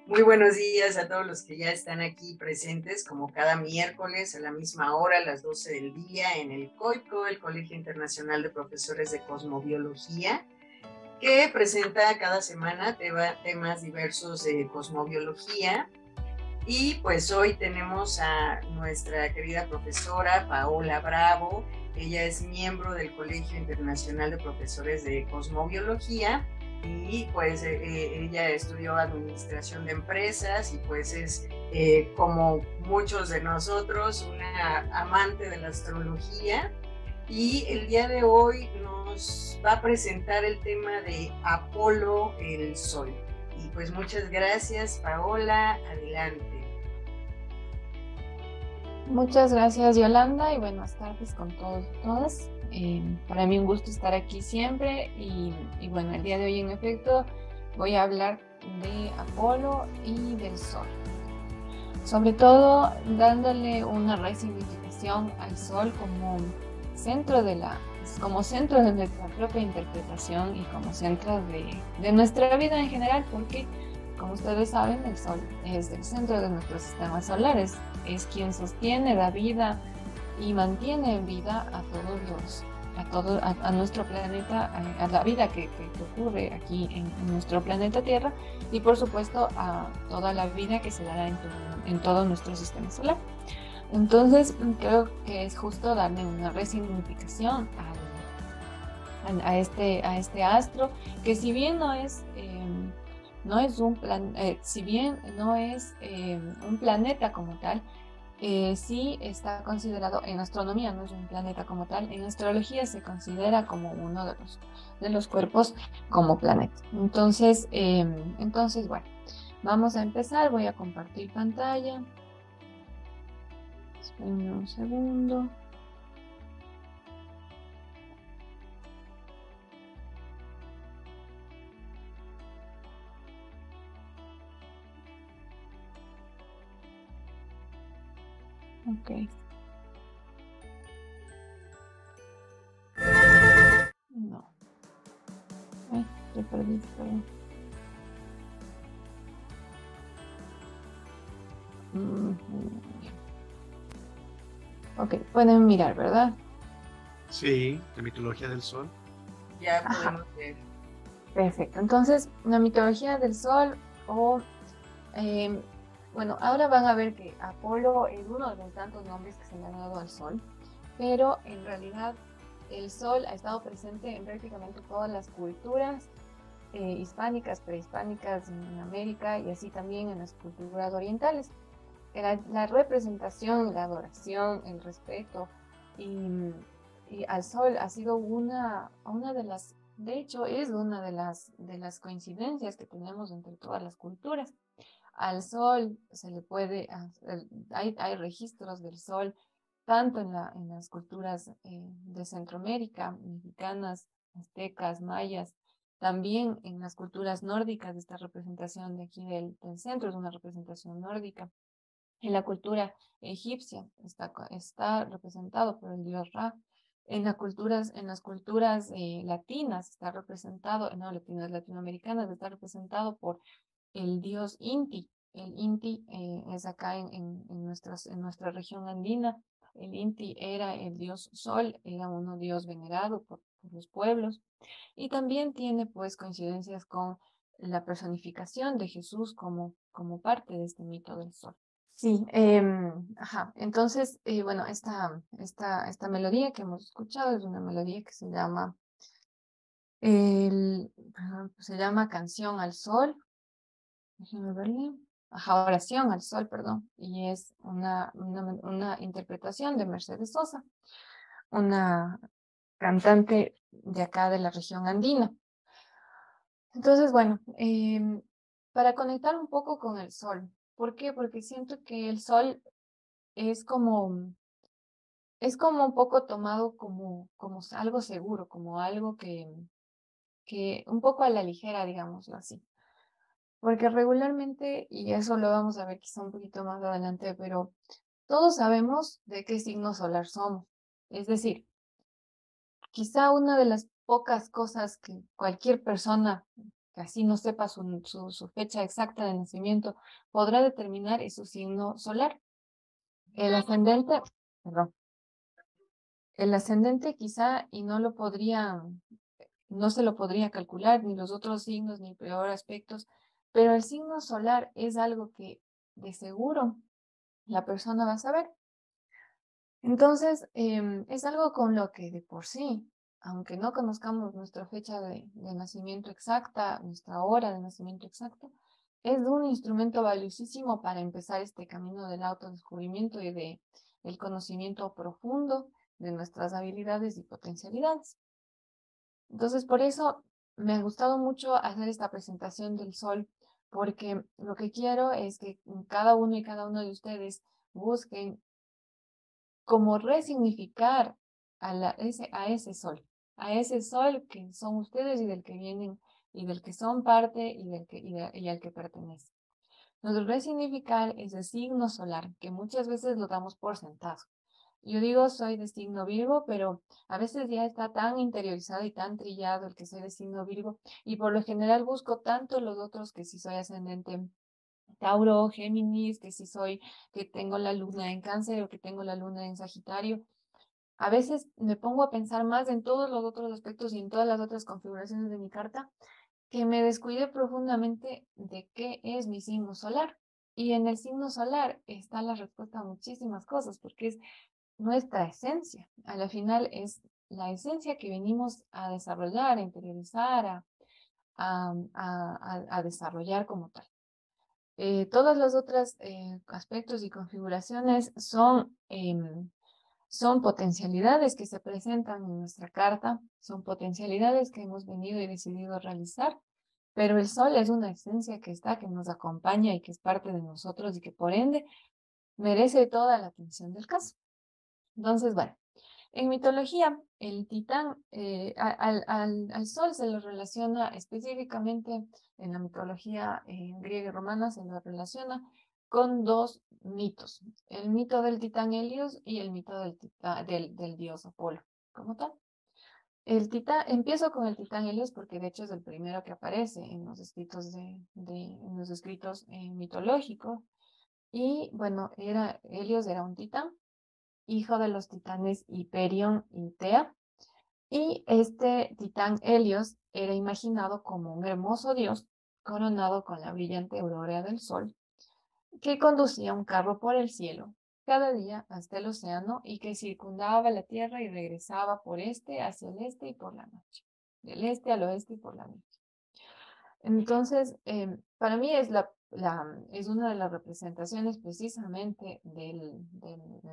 Muy buenos días a todos los que ya están aquí presentes, como cada miércoles a la misma hora, a las 12 del día, en el COICO, el Colegio Internacional de Profesores de Cosmobiología, que presenta cada semana temas diversos de cosmobiología. Y pues hoy tenemos a nuestra querida profesora Paola Bravo. Ella es miembro del Colegio Internacional de Profesores de Cosmobiología y pues ella estudió administración de empresas y pues es como muchos de nosotros una amante de la astrología, y el día de hoy nos va a presentar el tema de Apolo, el Sol. Y pues muchas gracias, Paola, adelante. Muchas gracias, Yolanda, y buenas tardes con todos y todas. Para mí un gusto estar aquí siempre y bueno, el día de hoy en efecto voy a hablar de Apolo y del Sol. Sobre todo dándole una resignificación al Sol como centro como centro de nuestra propia interpretación y como centro de nuestra vida en general, porque como ustedes saben, el Sol es el centro de nuestro sistema solar, es quien sostiene la vida y mantiene en vida a todos a nuestro planeta, a la vida que ocurre aquí en nuestro planeta Tierra y por supuesto a toda la vida que se dará en todo nuestro sistema solar. Entonces, creo que es justo darle una resignificación a este astro, que si bien no es si bien no es un planeta como tal, sí está considerado en astronomía, no es un planeta como tal, en astrología se considera como uno de los cuerpos como planeta. Entonces, bueno, vamos a empezar, voy a compartir pantalla. Espérenme un segundo. Ok, no, te perdí, perdón. Mm, Ok, pueden mirar, ¿verdad? Sí, la mitología del sol. Ya Ajá, podemos ver. perfecto. Entonces, la mitología del Sol o, em, bueno, ahora van a ver que Apolo es uno de los tantos nombres que se le han dado al Sol, pero en realidad el Sol ha estado presente en prácticamente todas las culturas hispánicas, prehispánicas en América y así también en las culturas orientales. La representación, la adoración, el respeto y, y al sol ha sido una de de hecho es una de las coincidencias que tenemos entre todas las culturas. Al sol se le puede, hay registros del sol tanto en las culturas de Centroamérica, mexicanas, aztecas, mayas, también en las culturas nórdicas, esta representación de aquí del centro es una representación nórdica. En la cultura egipcia está representado por el dios Ra. En las culturas latinas está representado, no, latinas, latinoamericanas está representado por el dios Inti. El Inti es acá en nuestra región andina. El Inti era el dios Sol, era uno dios venerado por los pueblos. Y también tiene pues coincidencias con la personificación de Jesús como parte de este mito del Sol. Sí, ajá. Entonces, bueno, esta melodía que hemos escuchado es una melodía que se llama Canción al Sol. Déjenme verle. Ajá, Oración al Sol, perdón. Y es una interpretación de Mercedes Sosa, una cantante de acá de la región andina. Entonces, bueno, para conectar un poco con el sol. ¿Por qué? Porque siento que el sol es es como un poco tomado como algo seguro, como algo que un poco a la ligera, digámoslo así. Porque regularmente, y eso lo vamos a ver quizá un poquito más adelante, pero todos sabemos de qué signo solar somos. Es decir, quizá una de las pocas cosas que cualquier persona que así no sepa su fecha exacta de nacimiento, podrá determinar es su signo solar. El ascendente, perdón, el ascendente quizá y no se lo podría calcular, ni los otros signos, ni peor aspectos, pero el signo solar es algo que de seguro la persona va a saber. Entonces, es algo con lo que de por sí, aunque no conozcamos nuestra fecha de nacimiento exacta, nuestra hora de nacimiento exacta, es un instrumento valiosísimo para empezar este camino del autodescubrimiento y de el conocimiento profundo de nuestras habilidades y potencialidades. Entonces, por eso me ha gustado mucho hacer esta presentación del sol, porque lo que quiero es que cada uno y cada uno de ustedes busquen como resignificar a ese sol que son ustedes y del que vienen y del que son parte y al que pertenecen. Entonces, resignificar ese signo solar que muchas veces lo damos por sentado. Yo digo soy de signo Virgo, pero a veces ya está tan interiorizado y tan trillado el que soy de signo Virgo y por lo general busco tanto los otros que si soy ascendente Tauro, Géminis, que tengo la luna en Cáncer o que tengo la luna en Sagitario. A veces me pongo a pensar más en todos los otros aspectos y en todas las otras configuraciones de mi carta que me descuide profundamente de qué es mi signo solar. Y en el signo solar está la respuesta a muchísimas cosas, porque es nuestra esencia. A la final es la esencia que venimos a desarrollar, a interiorizar, a desarrollar como tal. Todas las otras aspectos y configuraciones son potencialidades que se presentan en nuestra carta, son potencialidades que hemos venido y decidido realizar, pero el sol es una esencia que está, que nos acompaña y que es parte de nosotros y que por ende merece toda la atención del caso. Entonces, bueno, en mitología, el titán al sol se lo relaciona específicamente en la mitología griega y romana, se lo relaciona con dos mitos, el mito del titán Helios y el mito del dios Apolo, como tal. Empiezo con el titán Helios porque de hecho es el primero que aparece en los escritos, en los escritos mitológicos. Y bueno, Helios era un titán hijo de los titanes Hiperión y Tea, y este titán Helios era imaginado como un hermoso dios coronado con la brillante aurora del sol, que conducía un carro por el cielo cada día hasta el océano y que circundaba la tierra y regresaba por este hacia el este y por la noche, del este al oeste y por la noche. Entonces, para mí es una de las representaciones precisamente de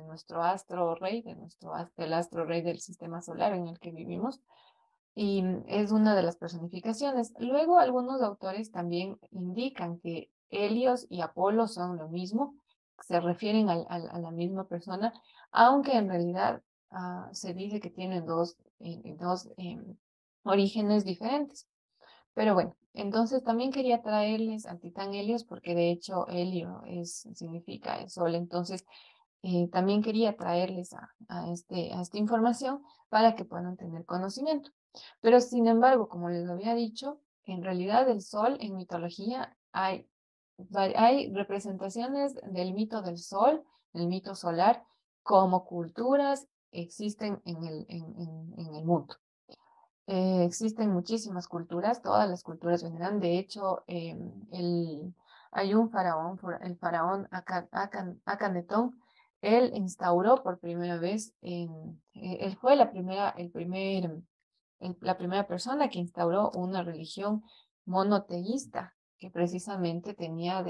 nuestro astro rey, del astro rey del sistema solar en el que vivimos, y es una de las personificaciones. Luego, algunos autores también indican que Helios y Apolo son lo mismo, se refieren a la misma persona, aunque en realidad se dice que tienen dos orígenes diferentes. Pero bueno, entonces también quería traerles al titán Helios porque de hecho significa el sol. Entonces también quería traerles a esta información para que puedan tener conocimiento. Pero sin embargo, como les había dicho, en realidad el sol en mitología hay representaciones del mito del sol, el mito solar, como culturas existen en el mundo. Existen muchísimas culturas, todas las culturas vendrán. De hecho, hay un faraón, el faraón Akanetón, él instauró por primera vez, él fue la primera persona que instauró una religión monoteísta, que precisamente tenía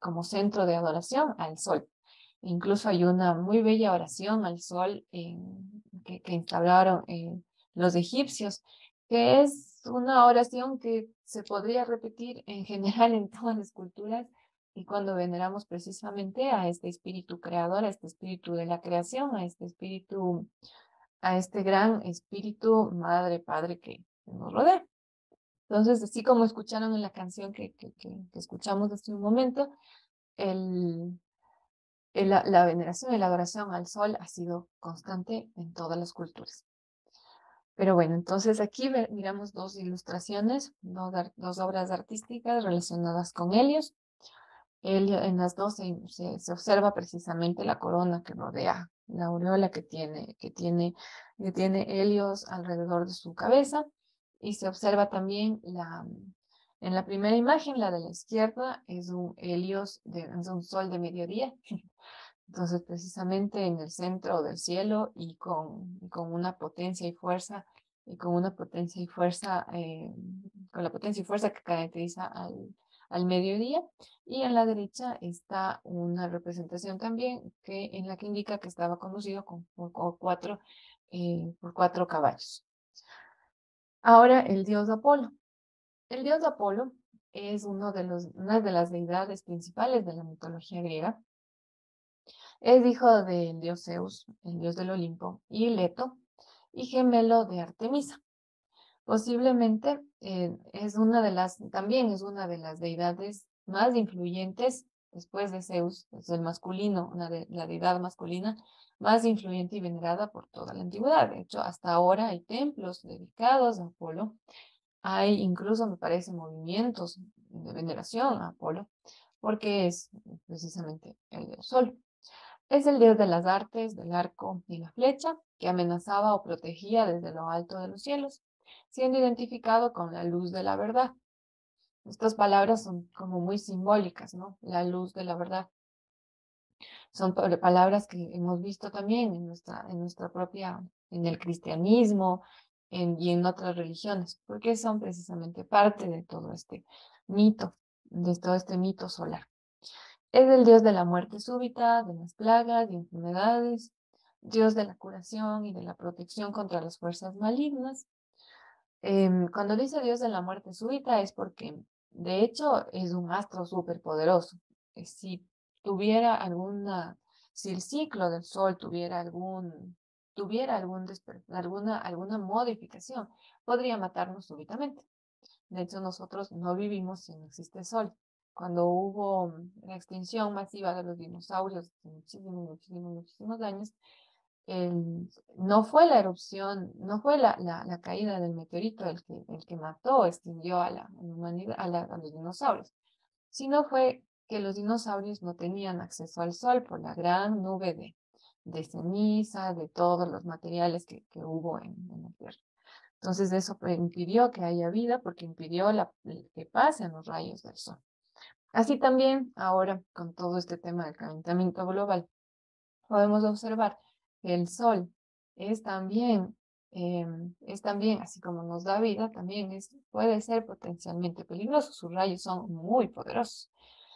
como centro de adoración al sol. Incluso hay una muy bella oración al sol que instauraron los egipcios, que es una oración que se podría repetir en general en todas las culturas y cuando veneramos precisamente a este espíritu creador, a este espíritu de la creación, a este gran espíritu madre, padre que nos rodea. Entonces, así como escucharon en la canción que escuchamos hace un momento, la veneración y la adoración al sol ha sido constante en todas las culturas. Pero bueno, entonces aquí miramos dos ilustraciones, dos obras artísticas relacionadas con Helios. En las dos se observa precisamente la corona que rodea la aureola que tiene Helios alrededor de su cabeza. Y se observa también en la primera imagen, la de la izquierda, es un Helios, es un sol de mediodía. Entonces, precisamente en el centro del cielo y con una potencia y fuerza, y con una potencia y fuerza, con la potencia y fuerza que caracteriza al mediodía. Y en la derecha está una representación también en la que indica que estaba conducido por cuatro caballos. Ahora, el dios Apolo. El dios Apolo es una de las deidades principales de la mitología griega. Es hijo del dios Zeus, el dios del Olimpo, y Leto, y gemelo de Artemisa. Posiblemente también es una de las deidades más influyentes después de Zeus, es el masculino, la deidad masculina más influyente y venerada por toda la antigüedad. De hecho, hasta ahora hay templos dedicados a Apolo. Hay incluso, me parece, movimientos de veneración a Apolo, porque es precisamente el dios Sol. Es el dios de las artes, del arco y la flecha, que amenazaba o protegía desde lo alto de los cielos, siendo identificado con la luz de la verdad. Estas palabras son como muy simbólicas, ¿no? La luz de la verdad. Son palabras que hemos visto también en el cristianismo y en otras religiones, porque son precisamente parte de todo este mito, de todo este mito solar. Es el dios de la muerte súbita, de las plagas y enfermedades, dios de la curación y de la protección contra las fuerzas malignas. Cuando dice dios de la muerte súbita es porque, de hecho, es un astro súper poderoso. Si tuviera si el ciclo del sol alguna modificación, podría matarnos súbitamente. De hecho, nosotros no vivimos si no existe sol. Cuando hubo la extinción masiva de los dinosaurios hace muchísimos, muchísimos, muchísimos años, no fue la erupción, no fue la caída del meteorito el que mató, extinguió a la humanidad, a los dinosaurios, sino fue que los dinosaurios no tenían acceso al sol por la gran nube de ceniza, de todos los materiales que hubo en la Tierra. Entonces eso impidió que haya vida porque impidió que pasen los rayos del sol. Así también ahora con todo este tema del calentamiento global, podemos observar que el sol es también, así como nos da vida, también puede ser potencialmente peligroso. Sus rayos son muy poderosos.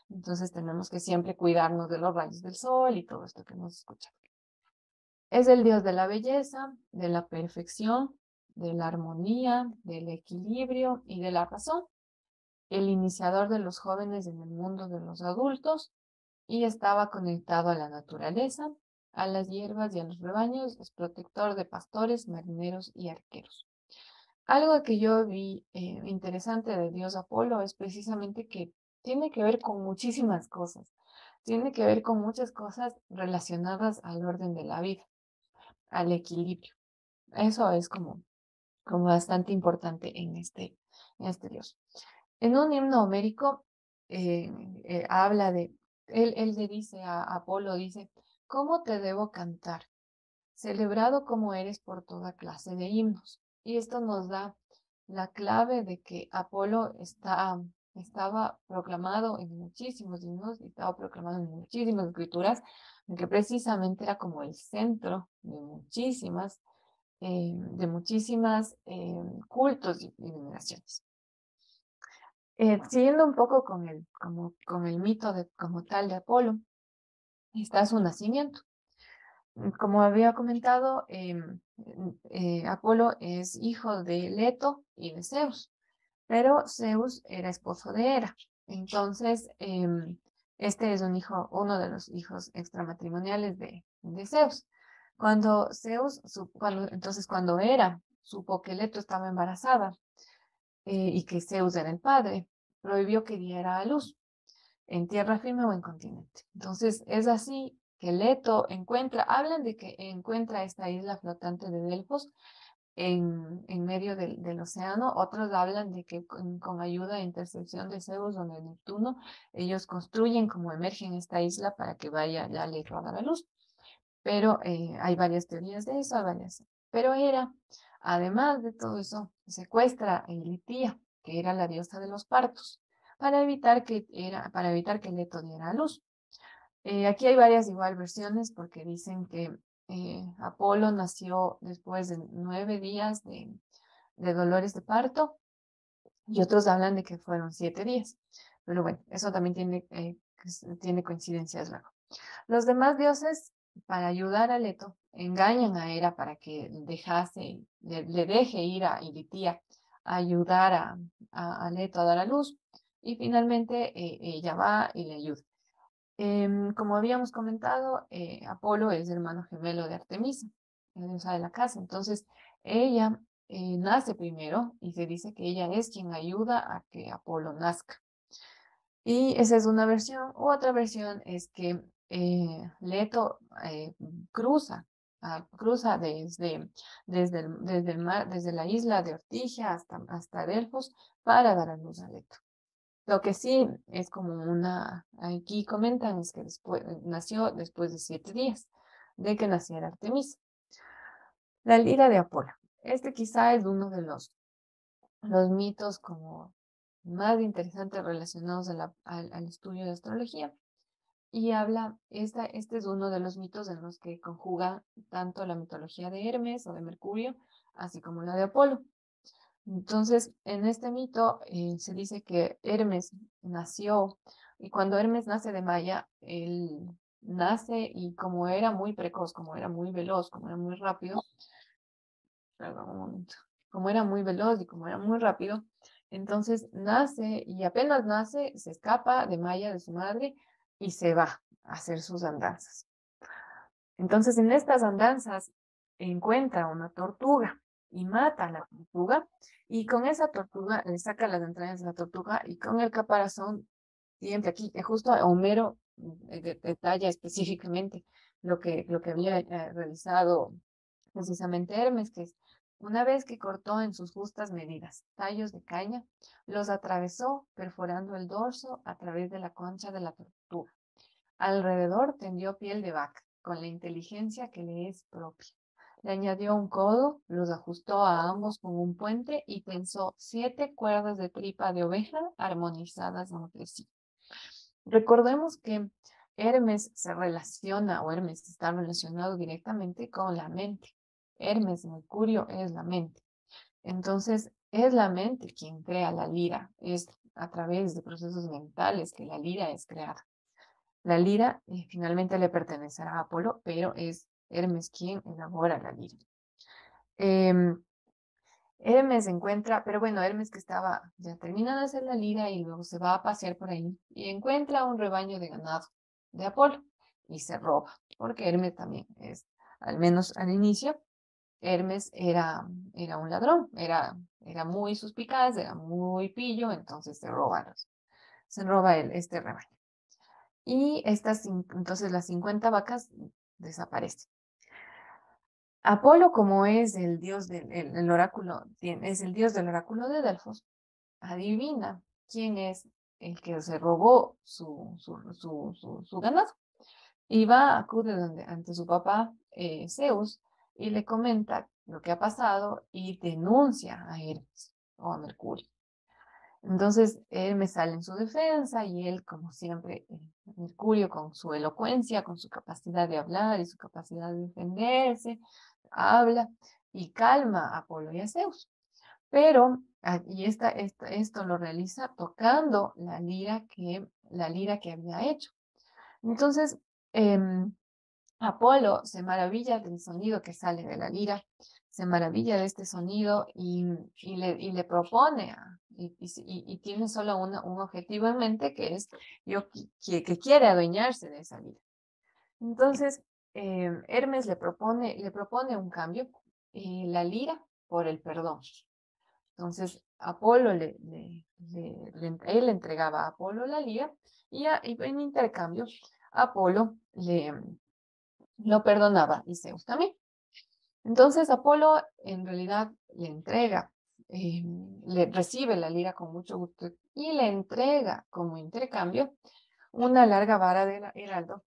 Entonces tenemos que siempre cuidarnos de los rayos del sol y todo esto que nos escucha. Es el dios de la belleza, de la perfección, de la armonía, del equilibrio y de la razón, el iniciador de los jóvenes en el mundo de los adultos, y estaba conectado a la naturaleza, a las hierbas y a los rebaños, es protector de pastores, marineros y arqueros. Algo que yo vi interesante de Dios Apolo es precisamente que tiene que ver con muchísimas cosas, tiene que ver con muchas cosas relacionadas al orden de la vida, al equilibrio. Eso es como bastante importante en este Dios. En un himno homérico habla él le dice a Apolo, dice, ¿cómo te debo cantar? Celebrado como eres por toda clase de himnos. Y esto nos da la clave de que Apolo estaba proclamado en muchísimos himnos, y estaba proclamado en muchísimas escrituras, en que precisamente era como el centro de muchísimas cultos y veneraciones. Siguiendo un poco con el mito como tal de Apolo, está su nacimiento. Como había comentado, Apolo es hijo de Leto y de Zeus, pero Zeus era esposo de Hera. Entonces, este es uno de los hijos extramatrimoniales de Zeus. Cuando Hera supo que Leto estaba embarazada y que Zeus era el padre, prohibió que diera a luz en tierra firme o en continente. Entonces, es así que Leto hablan de que encuentra esta isla flotante de Delfos, en medio del océano. Otros hablan de que con ayuda e intercesión de Zeus o de Neptuno, ellos construyen como emergen esta isla para que vaya ya Leto a dar a luz. Pero hay varias teorías de eso, hay varias. Pero Hera, además de todo eso, secuestra a Ilitia, que era la diosa de los partos, para evitar que Leto diera a luz. Aquí hay varias igual versiones porque dicen que Apolo nació después de 9 días de dolores de parto y otros hablan de que fueron 7 días. Pero bueno, eso también tiene coincidencias luego. Los demás dioses, para ayudar a Leto, engañan a Hera para que le deje ir a Ilitia a ayudar a Leto a dar a luz y finalmente ella va y le ayuda. Como habíamos comentado, Apolo es hermano gemelo de Artemisa, la diosa de la casa. Entonces, ella nace primero y se dice que ella es quien ayuda a que Apolo nazca. Y esa es una versión. Otra versión es que Leto cruza desde el mar, desde la isla de Ortigia hasta Delfos para dar a luz a Leto. Lo que sí es aquí comentan, es que nació después de 7 días de que naciera Artemisa. La lira de Apolo. Este quizá es uno de los mitos como más interesantes relacionados al estudio de astrología. Y este es uno de los mitos en los que conjuga tanto la mitología de Hermes o de Mercurio, así como la de Apolo. Entonces, en este mito se dice que Hermes nació, y cuando Hermes nace de Maya, él nace y como era muy precoz, como era muy veloz, como era muy rápido, perdón, un momento, como era muy veloz y como era muy rápido, entonces nace y apenas nace, se escapa de Maya, de su madre, y se va a hacer sus andanzas. Entonces, en estas andanzas encuentra una tortuga y mata a la tortuga y con esa tortuga le saca las entrañas de la tortuga y con el caparazón, siempre aquí, justo Homero detalla específicamente lo que había realizado precisamente Hermes, que es una vez que cortó en sus justas medidas tallos de caña, los atravesó perforando el dorso a través de la concha de la tortuga. Alrededor tendió piel de vaca, con la inteligencia que le es propia. Le añadió un codo, los ajustó a ambos con un puente y tensó 7 cuerdas de tripa de oveja armonizadas entre sí. Recordemos que Hermes Hermes está relacionado directamente con la mente. Hermes, Mercurio, es la mente. Entonces, es la mente quien crea la lira. Es a través de procesos mentales que la lira es creada. La lira finalmente le pertenecerá a Apolo, pero es Hermes quien elabora la lira. Hermes se encuentra, pero bueno, Hermes que ya termina de hacer la lira y luego se va a pasear por ahí y encuentra un rebaño de ganado de Apolo y se roba, porque Hermes también al menos al inicio, Hermes era un ladrón, era muy suspicaz, era muy pillo, entonces se roba este rebaño. Y entonces las 50 vacas desaparecen. Apolo, como es el dios del oráculo, es el dios del oráculo de Delfos, adivina quién es el que se robó su ganado. Y acude ante su papá Zeus y le comenta lo que ha pasado y denuncia a Hermes o a Mercurio. Entonces él me sale en su defensa y él, como siempre, Mercurio con su elocuencia, con su capacidad de hablar y su capacidad de defenderse, habla y calma a Apolo y a Zeus. Pero, esto lo realiza tocando la lira que había hecho. Entonces, Apolo se maravilla del sonido que sale de la lira, se maravilla de este sonido y le propone, y tiene solo un objetivo en mente, que es que quiere adueñarse de esa lira. Entonces, Hermes le propone un cambio, la lira por el perdón. Entonces, Apolo él le entregaba a Apolo la lira y en intercambio, Apolo lo perdonaba y Zeus también. Entonces Apolo en realidad le entrega, le recibe la lira con mucho gusto y le entrega como intercambio una larga vara de heraldo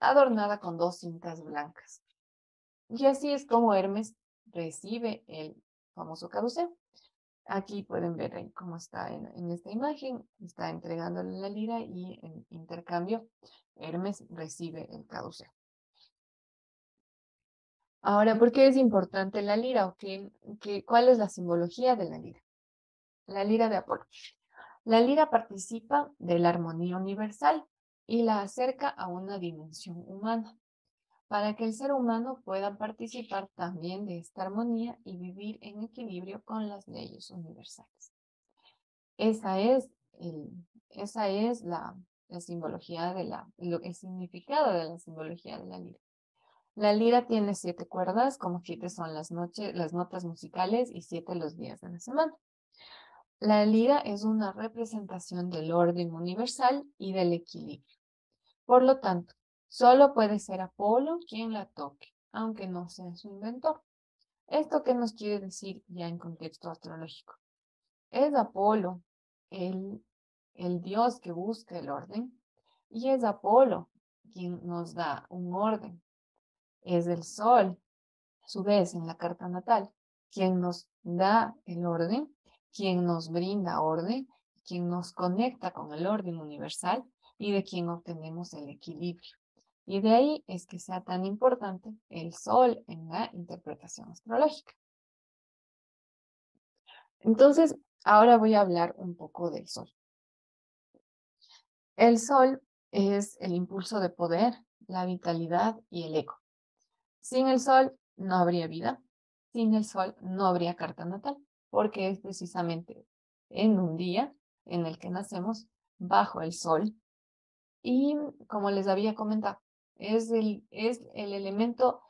adornada con 2 cintas blancas. Y así es como Hermes recibe el famoso caduceo. Aquí pueden ver ahí cómo está en esta imagen, está entregándole la lira y en intercambio Hermes recibe el caduceo. Ahora, ¿por qué es importante la lira? ¿Cuál es la simbología de la lira? La lira de Apolo. La lira participa de la armonía universal y la acerca a una dimensión humana, para que el ser humano pueda participar también de esta armonía y vivir en equilibrio con las leyes universales. Esa es, esa es la simbología el significado de la simbología de la lira. La lira tiene 7 cuerdas, como 7 son las notas musicales y 7 los días de la semana. La lira es una representación del orden universal y del equilibrio. Por lo tanto, solo puede ser Apolo quien la toque, aunque no sea su inventor. ¿Esto qué nos quiere decir ya en contexto astrológico? Es Apolo el, el dios que busca el orden y es Apolo quien nos da un orden. Es el sol, a su vez, en la carta natal, quien nos da el orden, quien nos brinda orden, quien nos conecta con el orden universal y de quien obtenemos el equilibrio. Y de ahí es que sea tan importante el sol en la interpretación astrológica. Entonces, ahora voy a hablar un poco del sol. El sol es el impulso de poder, la vitalidad y el ego. Sin el sol no habría vida, sin el sol no habría carta natal, porque es precisamente en un día en el que nacemos bajo el sol. Y como les había comentado, es el elemento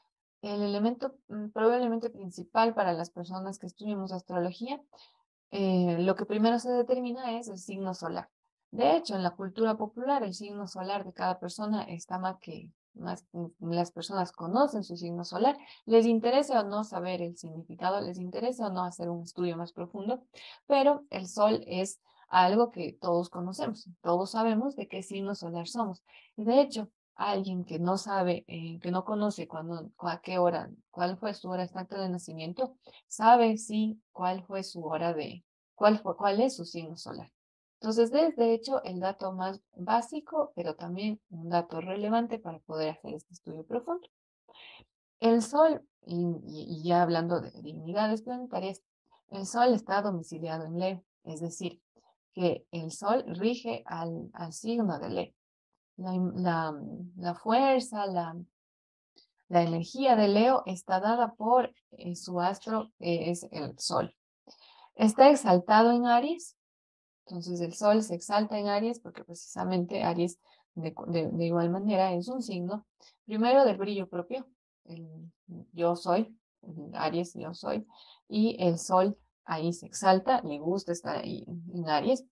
probablemente principal para las personas que estudiamos astrología. Lo que primero se determina es el signo solar. De hecho, en la cultura popular, el signo solar de cada persona está las personas conocen su signo solar, les interesa o no saber el significado, les interesa o no hacer un estudio más profundo, pero el sol es algo que todos conocemos, todos sabemos de qué signo solar somos. Y de hecho, alguien que no sabe, que no conoce a qué hora, cuál fue su hora exacta de nacimiento, sabe sí cuál fue su hora cuál es su signo solar. Entonces, de hecho, el dato más básico, pero también un dato relevante para poder hacer este estudio profundo. El Sol, y ya hablando de dignidades planetarias, el Sol está domiciliado en Leo, es decir, que el Sol rige al signo de Leo. La fuerza, la energía de Leo está dada por su astro, es el Sol. Está exaltado en Aries, entonces el Sol se exalta en Aries porque precisamente Aries de igual manera es un signo, primero del brillo propio, el yo soy, el Aries yo soy, y el Sol ahí se exalta, le gusta estar ahí en Aries.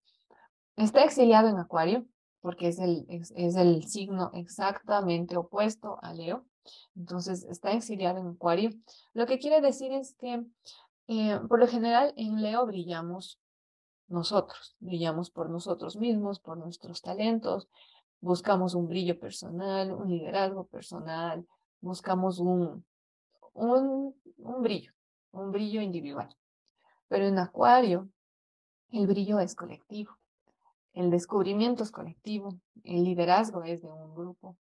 Está exiliado en Acuario porque es el signo exactamente opuesto a Leo, entonces está exiliado en Acuario. Lo que quiere decir es que por lo general en Leo brillamos por nosotros mismos, por nuestros talentos, buscamos un brillo personal, un liderazgo personal, buscamos un brillo individual. Pero en Acuario, el brillo es colectivo, el descubrimiento es colectivo, el liderazgo es de un grupo,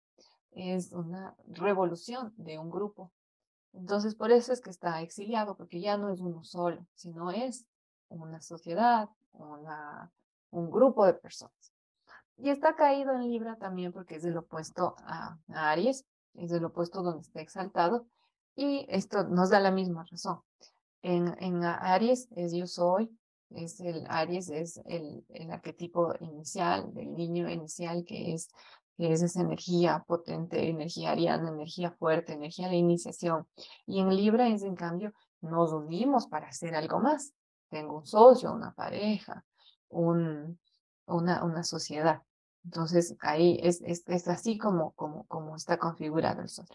es una revolución de un grupo. Entonces, por eso es que está exiliado, porque ya no es uno solo, sino es una sociedad, un grupo de personas. Y está caído en Libra también porque es del opuesto a Aries, es del opuesto donde está exaltado, y esto nos da la misma razón. En Aries es yo soy, Aries es el arquetipo inicial del niño inicial que es esa energía potente, energía ariana, energía fuerte, energía de iniciación. Y en Libra es, en cambio, nos unimos para hacer algo más. Tengo un socio, una pareja, una sociedad. Entonces, ahí es así como está configurado el sol.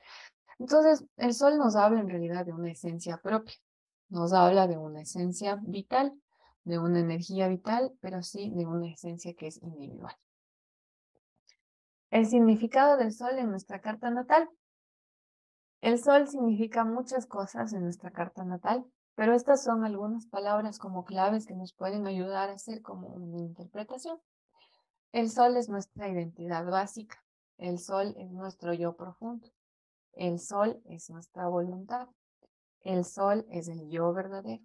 Entonces, el sol nos habla en realidad de una esencia propia, nos habla de una esencia vital, de una energía vital, pero sí de una esencia que es individual. El significado del sol en nuestra carta natal. El sol significa muchas cosas en nuestra carta natal, pero estas son algunas palabras como claves que nos pueden ayudar a hacer como una interpretación. El sol es nuestra identidad básica. El sol es nuestro yo profundo. El sol es nuestra voluntad. El sol es el yo verdadero.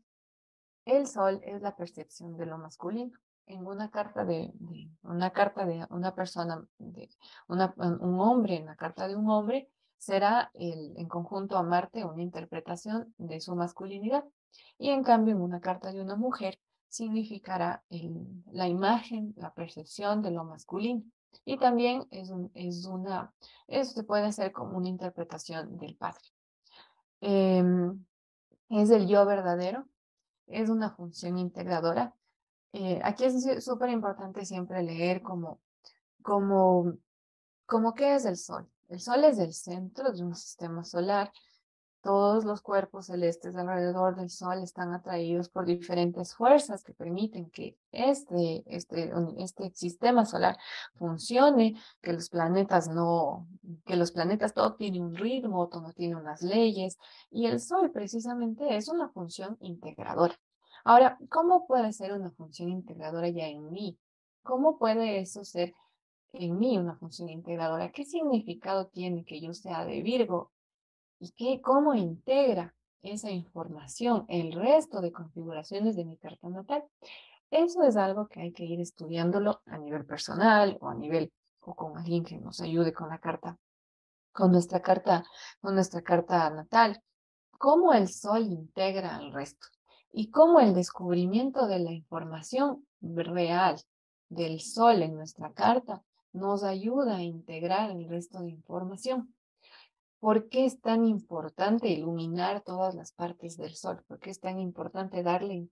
El sol es la percepción de lo masculino. En una carta de una persona, un hombre, en la carta de un hombre, será en conjunto a Marte una interpretación de su masculinidad. Y en cambio, en una carta de una mujer, significará la imagen, la percepción de lo masculino. Y también eso se puede hacer como una interpretación del padre. Es el yo verdadero, es una función integradora. Aquí es súper importante siempre leer como, como qué es el Sol. El Sol es el centro de un sistema solar. Todos los cuerpos celestes alrededor del Sol están atraídos por diferentes fuerzas que permiten que este sistema solar funcione, que los planetas todo tiene un ritmo, todo tiene unas leyes, y el Sol precisamente es una función integradora. Ahora, ¿cómo puede ser una función integradora ya en mí? ¿Cómo puede eso ser en mí una función integradora? ¿Qué significado tiene que yo sea de Virgo y cómo integra esa información el resto de configuraciones de mi carta natal? Eso es algo que hay que ir estudiándolo a nivel personal o a nivel o con alguien que nos ayude con la carta, con nuestra carta, con nuestra carta natal. Cómo el sol integra al resto y cómo el descubrimiento de la información real del sol en nuestra carta nos ayuda a integrar el resto de información. ¿Por qué es tan importante iluminar todas las partes del sol? ¿Por qué es tan importante darle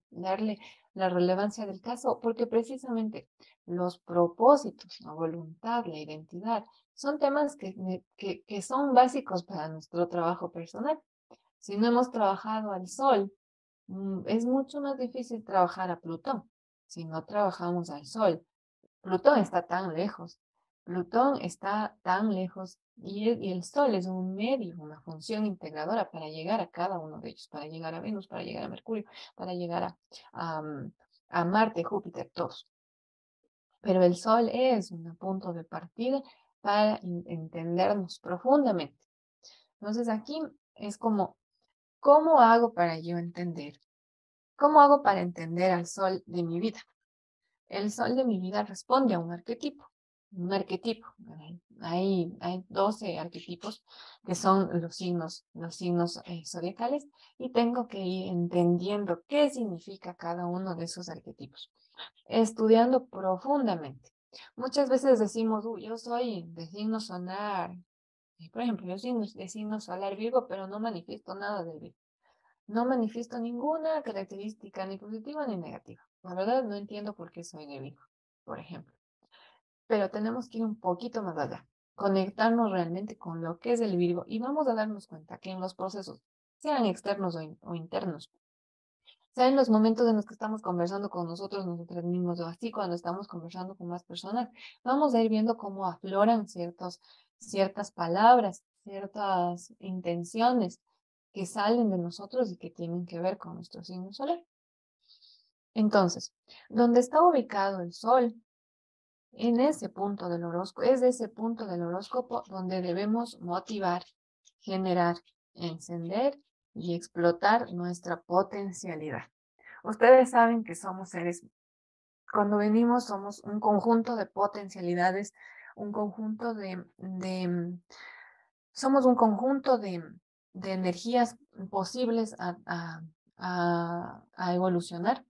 la relevancia del caso? Porque precisamente los propósitos, la voluntad, la identidad, son temas que son básicos para nuestro trabajo personal. Si no hemos trabajado al sol, es mucho más difícil trabajar a Plutón. Si no trabajamos al sol, Plutón está tan lejos. Plutón está tan lejos y el Sol es un medio, una función integradora para llegar a cada uno de ellos, para llegar a Venus, para llegar a Mercurio, para llegar a Marte, Júpiter, todos. Pero el Sol es un punto de partida para entendernos profundamente. Entonces aquí es como, ¿cómo hago para yo entender? ¿Cómo hago para entender al Sol de mi vida? El sol de mi vida responde a un arquetipo. Un arquetipo. Hay 12 arquetipos que son los signos zodiacales y tengo que ir entendiendo qué significa cada uno de esos arquetipos, estudiando profundamente. Muchas veces decimos, yo soy de signo solar, por ejemplo, yo soy de signo solar Virgo, pero no manifiesto nada del Virgo. No manifiesto ninguna característica ni positiva ni negativa. La verdad no entiendo por qué soy de Virgo, por ejemplo. Pero tenemos que ir un poquito más allá, conectarnos realmente con lo que es el Virgo y vamos a darnos cuenta que en los procesos, sean externos o internos, sea en los momentos en los que estamos conversando con nosotros mismos o así cuando estamos conversando con más personas, vamos a ir viendo cómo afloran ciertas palabras, ciertas intenciones que salen de nosotros y que tienen que ver con nuestro signo solar. Entonces, donde está ubicado el Sol, en ese punto del horóscopo, es de ese punto del horóscopo donde debemos motivar, generar, encender y explotar nuestra potencialidad. Ustedes saben que somos seres, cuando venimos somos un conjunto de potencialidades, un conjunto somos un conjunto de energías posibles a evolucionar,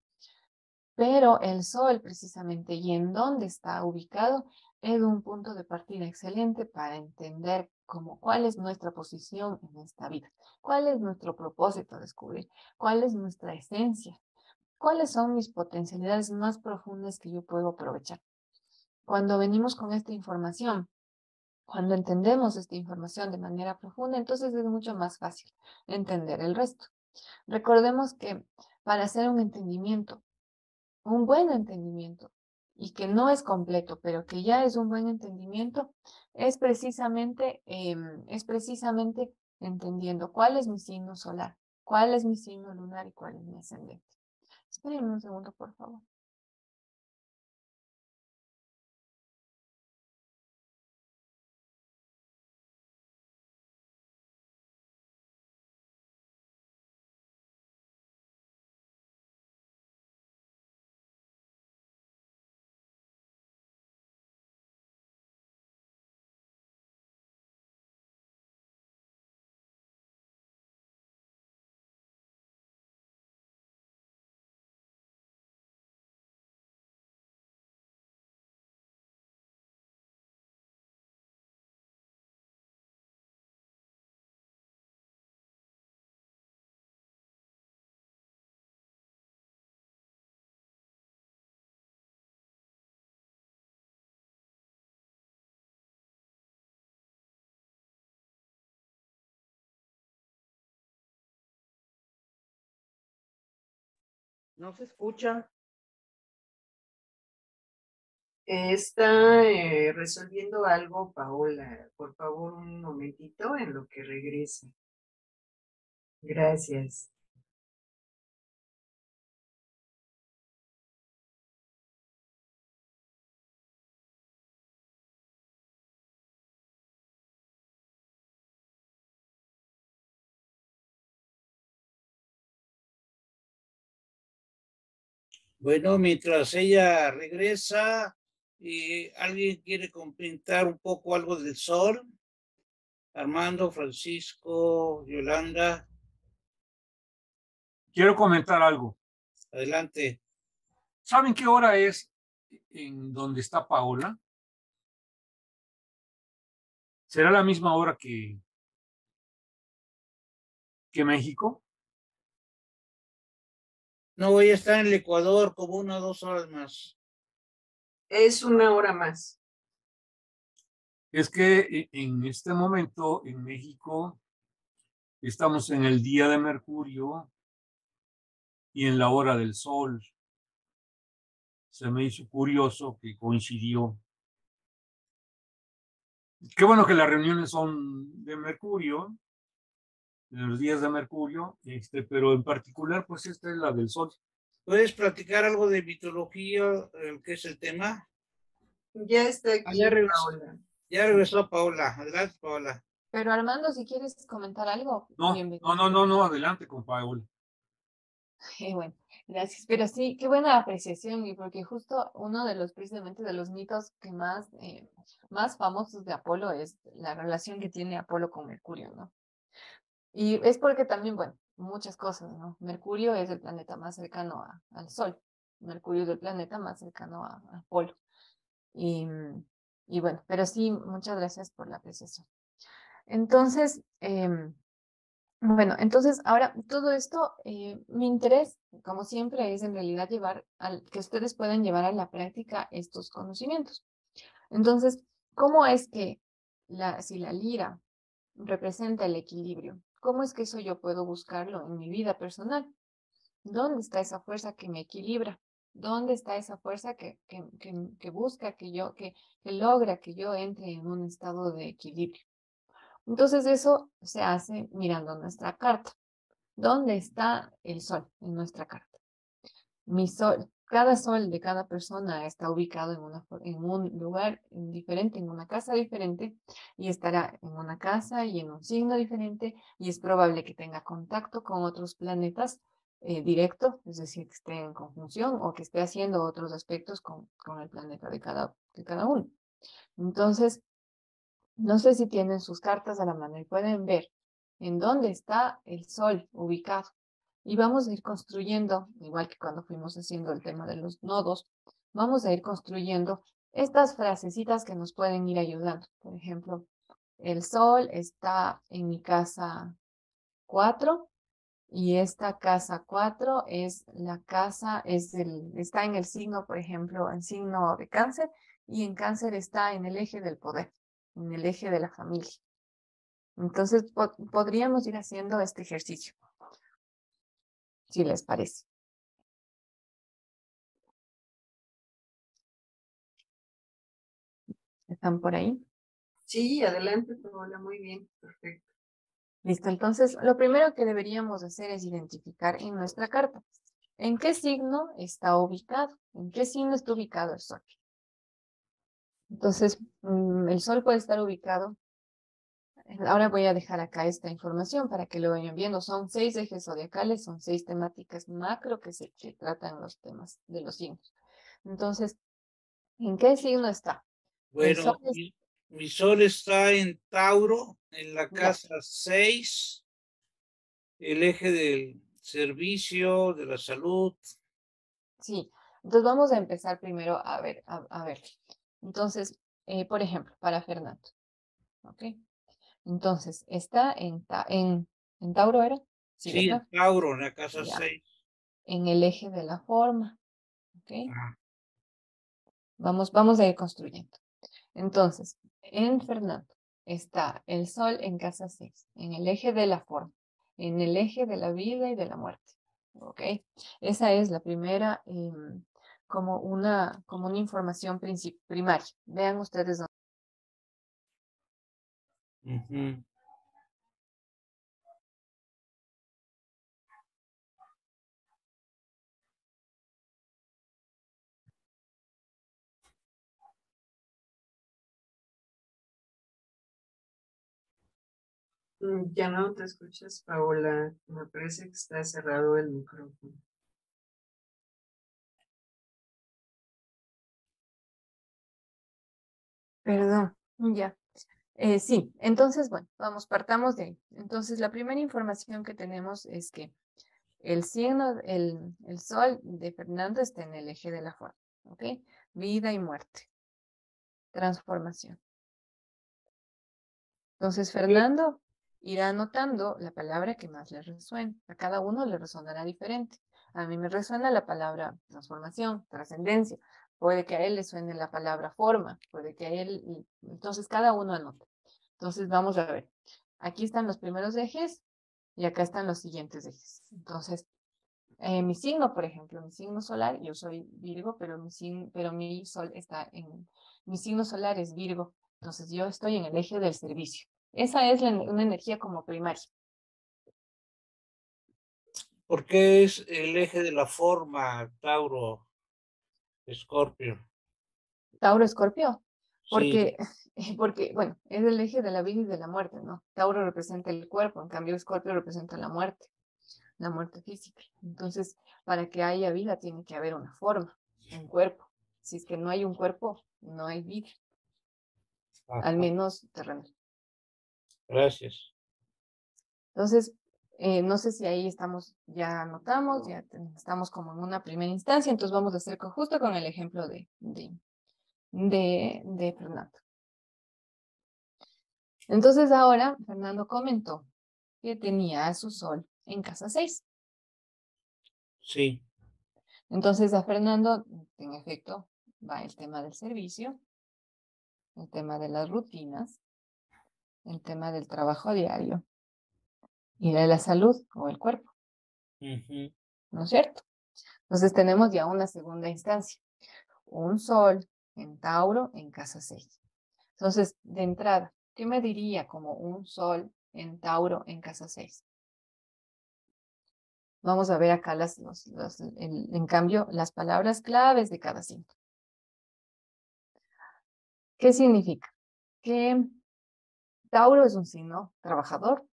pero el Sol precisamente y en dónde está ubicado es un punto de partida excelente para entender cuál es nuestra posición en esta vida, cuál es nuestro propósito a descubrir, cuál es nuestra esencia, cuáles son mis potencialidades más profundas que yo puedo aprovechar. Cuando venimos con esta información, Cuando entendemos esta información de manera profunda, entonces es mucho más fácil entender el resto. Recordemos que para hacer un entendimiento, un buen entendimiento, y que no es completo, pero que ya es un buen entendimiento, es precisamente entendiendo cuál es mi signo solar, cuál es mi signo lunar y cuál es mi ascendente. Espérenme un segundo, por favor. No se escucha. Está resolviendo algo, Paola. Por favor, un momentito en lo que regrese. Gracias. Bueno, mientras ella regresa, ¿alguien quiere comentar un poco algo del sol? Armando, Francisco, Yolanda, Quiero comentar algo. adelante. ¿Saben qué hora es en donde está Paola? ¿Será la misma hora que México? No, ella está en el Ecuador como 1 o 2 horas más. Es una hora más. Es que en este momento en México estamos en el día de Mercurio y en la hora del Sol. Se me hizo curioso que coincidió. Qué bueno que las reuniones son de Mercurio, en los días de Mercurio, pero en particular, pues esta es la del Sol. ¿Puedes platicar algo de mitología, que es el tema? Ya está aquí, ya regresó. Paola. Ya regresó Paola. Adelante, Paola. Pero Armando, si quieres comentar algo, No, bienvenido. no, adelante con Paola. Bueno, gracias. Pero sí, qué buena apreciación, y porque justo uno de los, precisamente de los mitos que más famosos de Apolo es la relación que tiene Apolo con Mercurio, ¿no? Y es porque también, bueno, muchas cosas, ¿no? Mercurio es el planeta más cercano al Sol. Mercurio es el planeta más cercano a Apolo. Y, y bueno, pero sí, muchas gracias por la apreciación. Entonces, bueno, entonces ahora todo esto, mi interés, como siempre, es en realidad que ustedes puedan llevar a la práctica estos conocimientos. Entonces, ¿cómo es que si la lira representa el equilibrio, cómo es que eso yo puedo buscarlo en mi vida personal? ¿Dónde está esa fuerza que me equilibra? ¿Dónde está esa fuerza que busca que logra que yo entre en un estado de equilibrio? Entonces eso se hace mirando nuestra carta. ¿Dónde está el sol en nuestra carta? Mi sol, cada sol de cada persona está ubicado en un lugar diferente, en una casa diferente, y estará en una casa y en un signo diferente, y es probable que tenga contacto con otros planetas directo, es decir, que esté en conjunción o que esté haciendo otros aspectos con el planeta de cada uno. Entonces, no sé si tienen sus cartas a la mano y pueden ver en dónde está el sol ubicado. Y vamos a ir construyendo, igual que cuando fuimos haciendo el tema de los nodos, vamos a ir construyendo estas frasecitas que nos pueden ir ayudando. Por ejemplo, el sol está en mi casa 4 y esta casa 4 es la casa, está en el signo, por ejemplo, en signo de cáncer, y en cáncer está en el eje del poder. en el eje de la familia. Entonces, podríamos ir haciendo este ejercicio, si les parece. ¿Están por ahí? Sí, adelante, Paola, muy bien, perfecto. Listo, entonces lo primero que deberíamos hacer es identificar en nuestra carta en qué signo está ubicado, en qué signo está ubicado el Sol. Entonces, el Sol puede estar ubicado. Ahora voy a dejar acá esta información para que lo vayan viendo. Son 6 ejes zodiacales, son 6 temáticas macro que tratan los temas de los signos. Entonces, ¿en qué signo está? El Sol Bueno, mi sol está en Tauro, en la ya, casa 6, el eje del servicio, de la salud. sí. Entonces vamos a empezar primero a ver, a ver. Entonces, por ejemplo, para Fernando, ¿ok? Entonces, ¿está en Tauro era? Sí, Sí, en ¿verdad? Tauro, en la casa Ya. 6. En el eje de la forma, ¿ok? Ah, Vamos a ir construyendo. Entonces, en Fernando está el Sol en casa 6, en el eje de la forma, en el eje de la vida y de la muerte, ¿ok? Esa es la primera, como una información primaria. Vean ustedes dónde. ujú. Ya no te escuchas, Paola. Me parece que está cerrado el micrófono. Perdón, ya. Sí, entonces, bueno, partamos de ahí. Entonces, la primera información que tenemos es que el signo, el Sol de Fernando está en el eje de la forma, ¿ok? Vida y muerte, transformación. Entonces, Fernando irá anotando la palabra que más le resuene. A cada uno le resonará diferente. A mí me resuena la palabra transformación, trascendencia. Puede que a él le suene la palabra forma, puede que a él, entonces cada uno anota. Entonces, vamos a ver. Aquí están los primeros ejes y acá están los siguientes ejes. Entonces, mi signo, por ejemplo, mi signo solar, yo soy Virgo, pero mi sol está mi signo solar es Virgo, entonces yo estoy en el eje del servicio. Esa es una energía como primaria. ¿Por qué es el eje de la forma, Tauro, Escorpio? Tauro, Escorpio, Sí, porque, porque, bueno, es el eje de la vida y de la muerte, ¿no? Tauro representa el cuerpo, en cambio Escorpio representa la muerte física. Entonces, para que haya vida tiene que haber una forma, un cuerpo. Si es que no hay un cuerpo, no hay vida, al ajá, menos terrenal. gracias. Entonces, no sé si ahí estamos, ya anotamos, ya estamos como en una primera instancia, entonces vamos a hacer justo con el ejemplo de Fernando. Entonces ahora Fernando comentó que tenía a su sol en casa 6. Sí, Entonces a Fernando, en efecto, va el tema del servicio, el tema de las rutinas, el tema del trabajo diario y de la salud o el cuerpo, ujú, ¿no es cierto? Entonces tenemos ya una segunda instancia. Un sol en Tauro en casa 6. Entonces, de entrada, ¿qué me diría como un sol en Tauro en casa 6? Vamos a ver acá en cambio, las palabras claves de cada signo. ¿Qué significa? Que Tauro es un signo trabajador,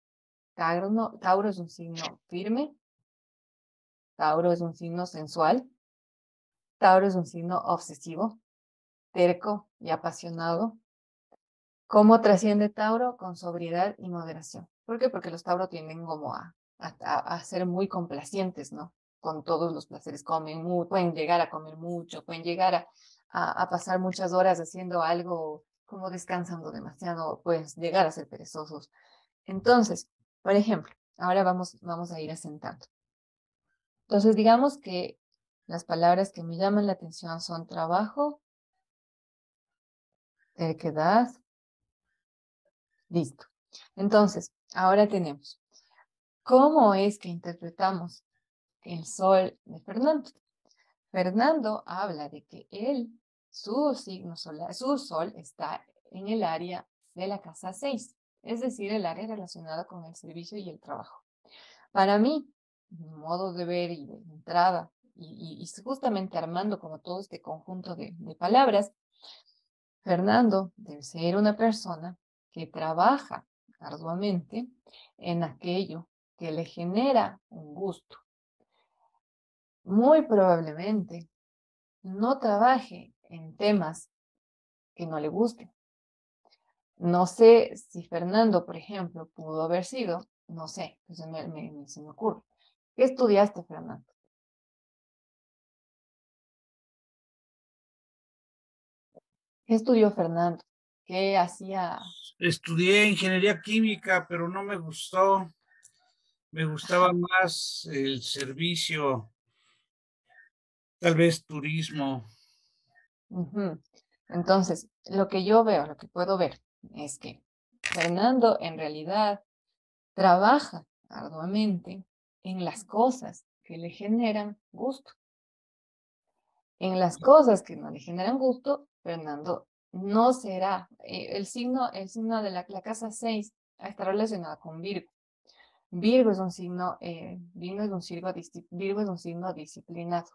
Tauro es un signo firme, Tauro es un signo sensual, Tauro es un signo obsesivo, terco y apasionado. ¿Cómo trasciende Tauro? Con sobriedad y moderación. ¿Por qué? Porque los Tauro tienden como a ser muy complacientes, ¿no? Con todos los placeres, pueden llegar a comer mucho, pueden llegar a pasar muchas horas haciendo algo, como descansando demasiado, pueden llegar a ser perezosos. Entonces, por ejemplo, ahora vamos a ir asentando. Entonces, digamos que las palabras que me llaman la atención son trabajo, terquedad, Listo. Entonces, ahora tenemos, ¿cómo es que interpretamos el sol de Fernando? Fernando habla de que su signo solar, su sol está en el área de la casa 6, es decir, el área relacionada con el servicio y el trabajo. Para mí, mi modo de ver y de entrada, y justamente armando como todo este conjunto de palabras, Fernando debe ser una persona que trabaja arduamente en aquello que le genera un gusto. Muy probablemente no trabaje en temas que no le gusten. No sé si Fernando, por ejemplo, pudo haber sido, no sé, pues se me ocurre. ¿Qué estudiaste, Fernando? ¿Qué estudió Fernando? ¿Qué hacía? Estudié ingeniería química, pero no me gustó. Me gustaba más el servicio, tal vez turismo. Ujú. Entonces, lo que yo veo, lo que puedo ver, es que Fernando en realidad trabaja arduamente en las cosas que le generan gusto. En las cosas que no le generan gusto, Fernando no será. El signo de la casa 6 está relacionado con Virgo. Virgo es un signo, Virgo es un signo disciplinado.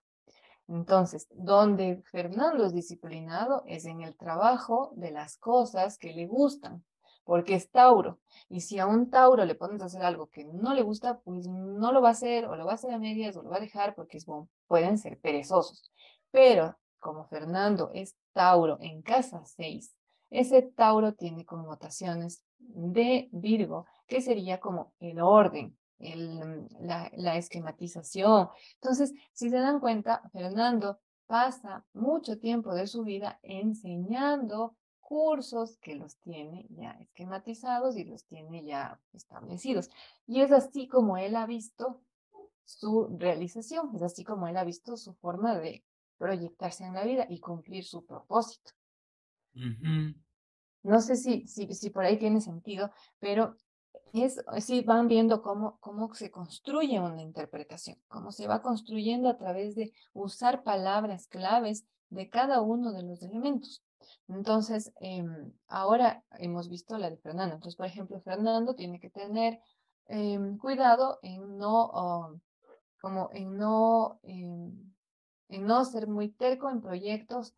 Entonces, donde Fernando es disciplinado es en el trabajo de las cosas que le gustan, porque es Tauro. Y si a un Tauro le pones a hacer algo que no le gusta, pues no lo va a hacer, o lo va a hacer a medias, o lo va a dejar, porque pueden ser perezosos. Pero como Fernando es Tauro en casa 6, ese Tauro tiene connotaciones de Virgo, que sería como el orden, la esquematización. Entonces, si se dan cuenta, Fernando pasa mucho tiempo de su vida enseñando cursos que los tiene ya esquematizados y los tiene ya establecidos. Y es así como él ha visto su realización, es así como él ha visto su forma de proyectarse en la vida y cumplir su propósito. Ujú. No sé si por ahí tiene sentido, pero sí van viendo cómo se construye una interpretación, cómo se va construyendo a través de usar palabras claves de cada uno de los elementos. Entonces, ahora hemos visto la de Fernando. Entonces, por ejemplo, Fernando tiene que tener cuidado en no, como en no ser muy terco en proyectos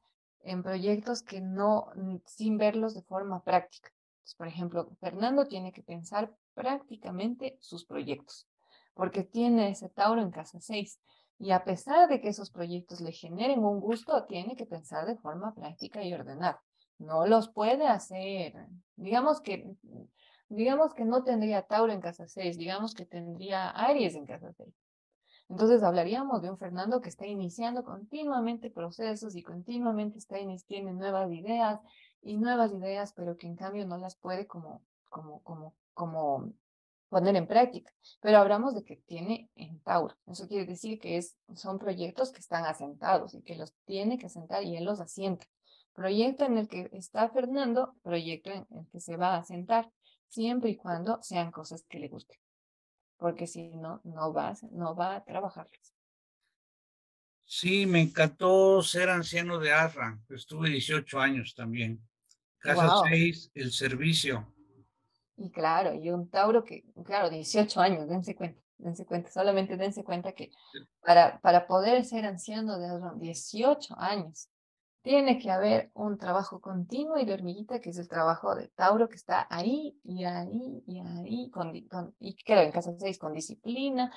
que no, sin verlos de forma práctica. Entonces, por ejemplo, Fernando tiene que pensar prácticamente sus proyectos, porque tiene ese Tauro en casa 6. Y a pesar de que esos proyectos le generen un gusto, tiene que pensar de forma práctica y ordenada. No los puede hacer. Digamos que, digamos que no tendría Tauro en casa 6, digamos que tendría Aries en casa 6. Entonces hablaríamos de un Fernando que está iniciando continuamente procesos y continuamente tiene nuevas ideas, pero que en cambio no las puede como poner en práctica. Pero hablamos de que tiene en Tauro. Eso quiere decir que son proyectos que están asentados y que los tiene que asentar y él los asienta. Proyecto en el que está Fernando, proyecto en el que se va a asentar, siempre y cuando sean cosas que le gusten, porque si no, no va a trabajarlas. Sí, me encantó ser anciano de Arra. Estuve 18 años también. Casa Wow. 6, el servicio. Y claro, y un Tauro que, claro, 18 años, dense cuenta, solamente dense cuenta que para poder ser anciano de 18 años, tiene que haber un trabajo continuo y de hormiguita, que es el trabajo de Tauro, que está ahí y ahí y ahí, y claro, en casa 6 con disciplina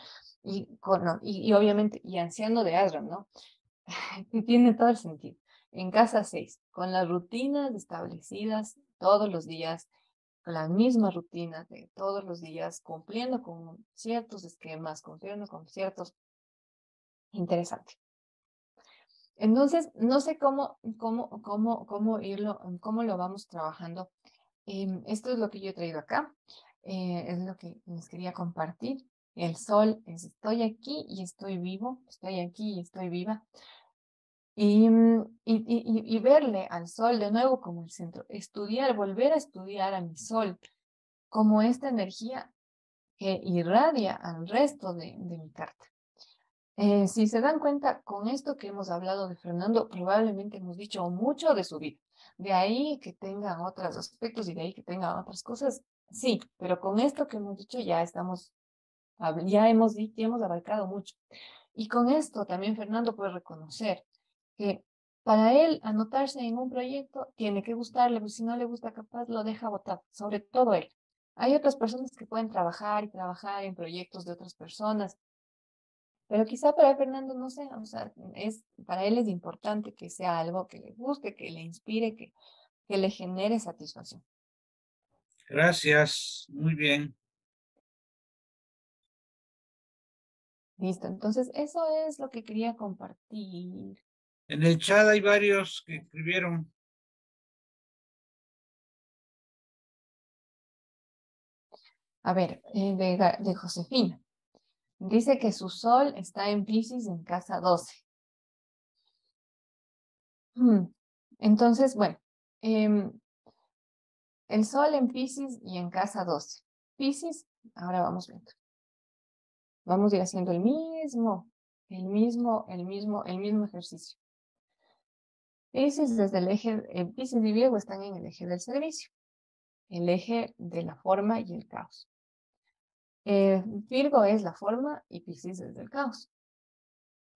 no, y obviamente, y anciano de Aslan, ¿no? Y tiene todo el sentido. En casa 6 con las rutinas establecidas todos los días, con las mismas rutinas de todos los días, cumpliendo con ciertos esquemas, cumpliendo con ciertos... Interesante. Entonces, no sé cómo lo vamos trabajando. Esto es lo que yo he traído acá. Es lo que les quería compartir. El sol es estoy aquí y estoy vivo, estoy aquí y estoy viva. Y verle al sol de nuevo como el centro, volver a estudiar a mi sol como esta energía que irradia al resto de mi carta. Si se dan cuenta, con esto que hemos hablado de Fernando, probablemente hemos dicho mucho de su vida. De ahí que tengan otros aspectos y de ahí que tengan otras cosas, sí, pero con esto que hemos dicho ya estamos, ya hemos abarcado mucho. Y con esto también Fernando puede reconocer que para él anotarse en un proyecto tiene que gustarle, pues si no le gusta capaz lo deja botado, sobre todo él. Hay otras personas que pueden trabajar y trabajar en proyectos de otras personas, pero quizá para Fernando no sé, o sea, para él es importante que sea algo que le guste, que le inspire, que le genere satisfacción. Gracias, muy bien. Listo, entonces eso es lo que quería compartir. En el chat hay varios que escribieron. A ver, de Josefina. Dice que su sol está en Piscis en casa 12. Entonces, bueno, el sol en Piscis y en casa 12. Piscis, ahora vamos viendo. Vamos a ir haciendo el mismo ejercicio. Piscis desde el eje, Piscis y Virgo están en el eje del servicio, el eje de la forma y el caos. Virgo es la forma y Piscis es el caos.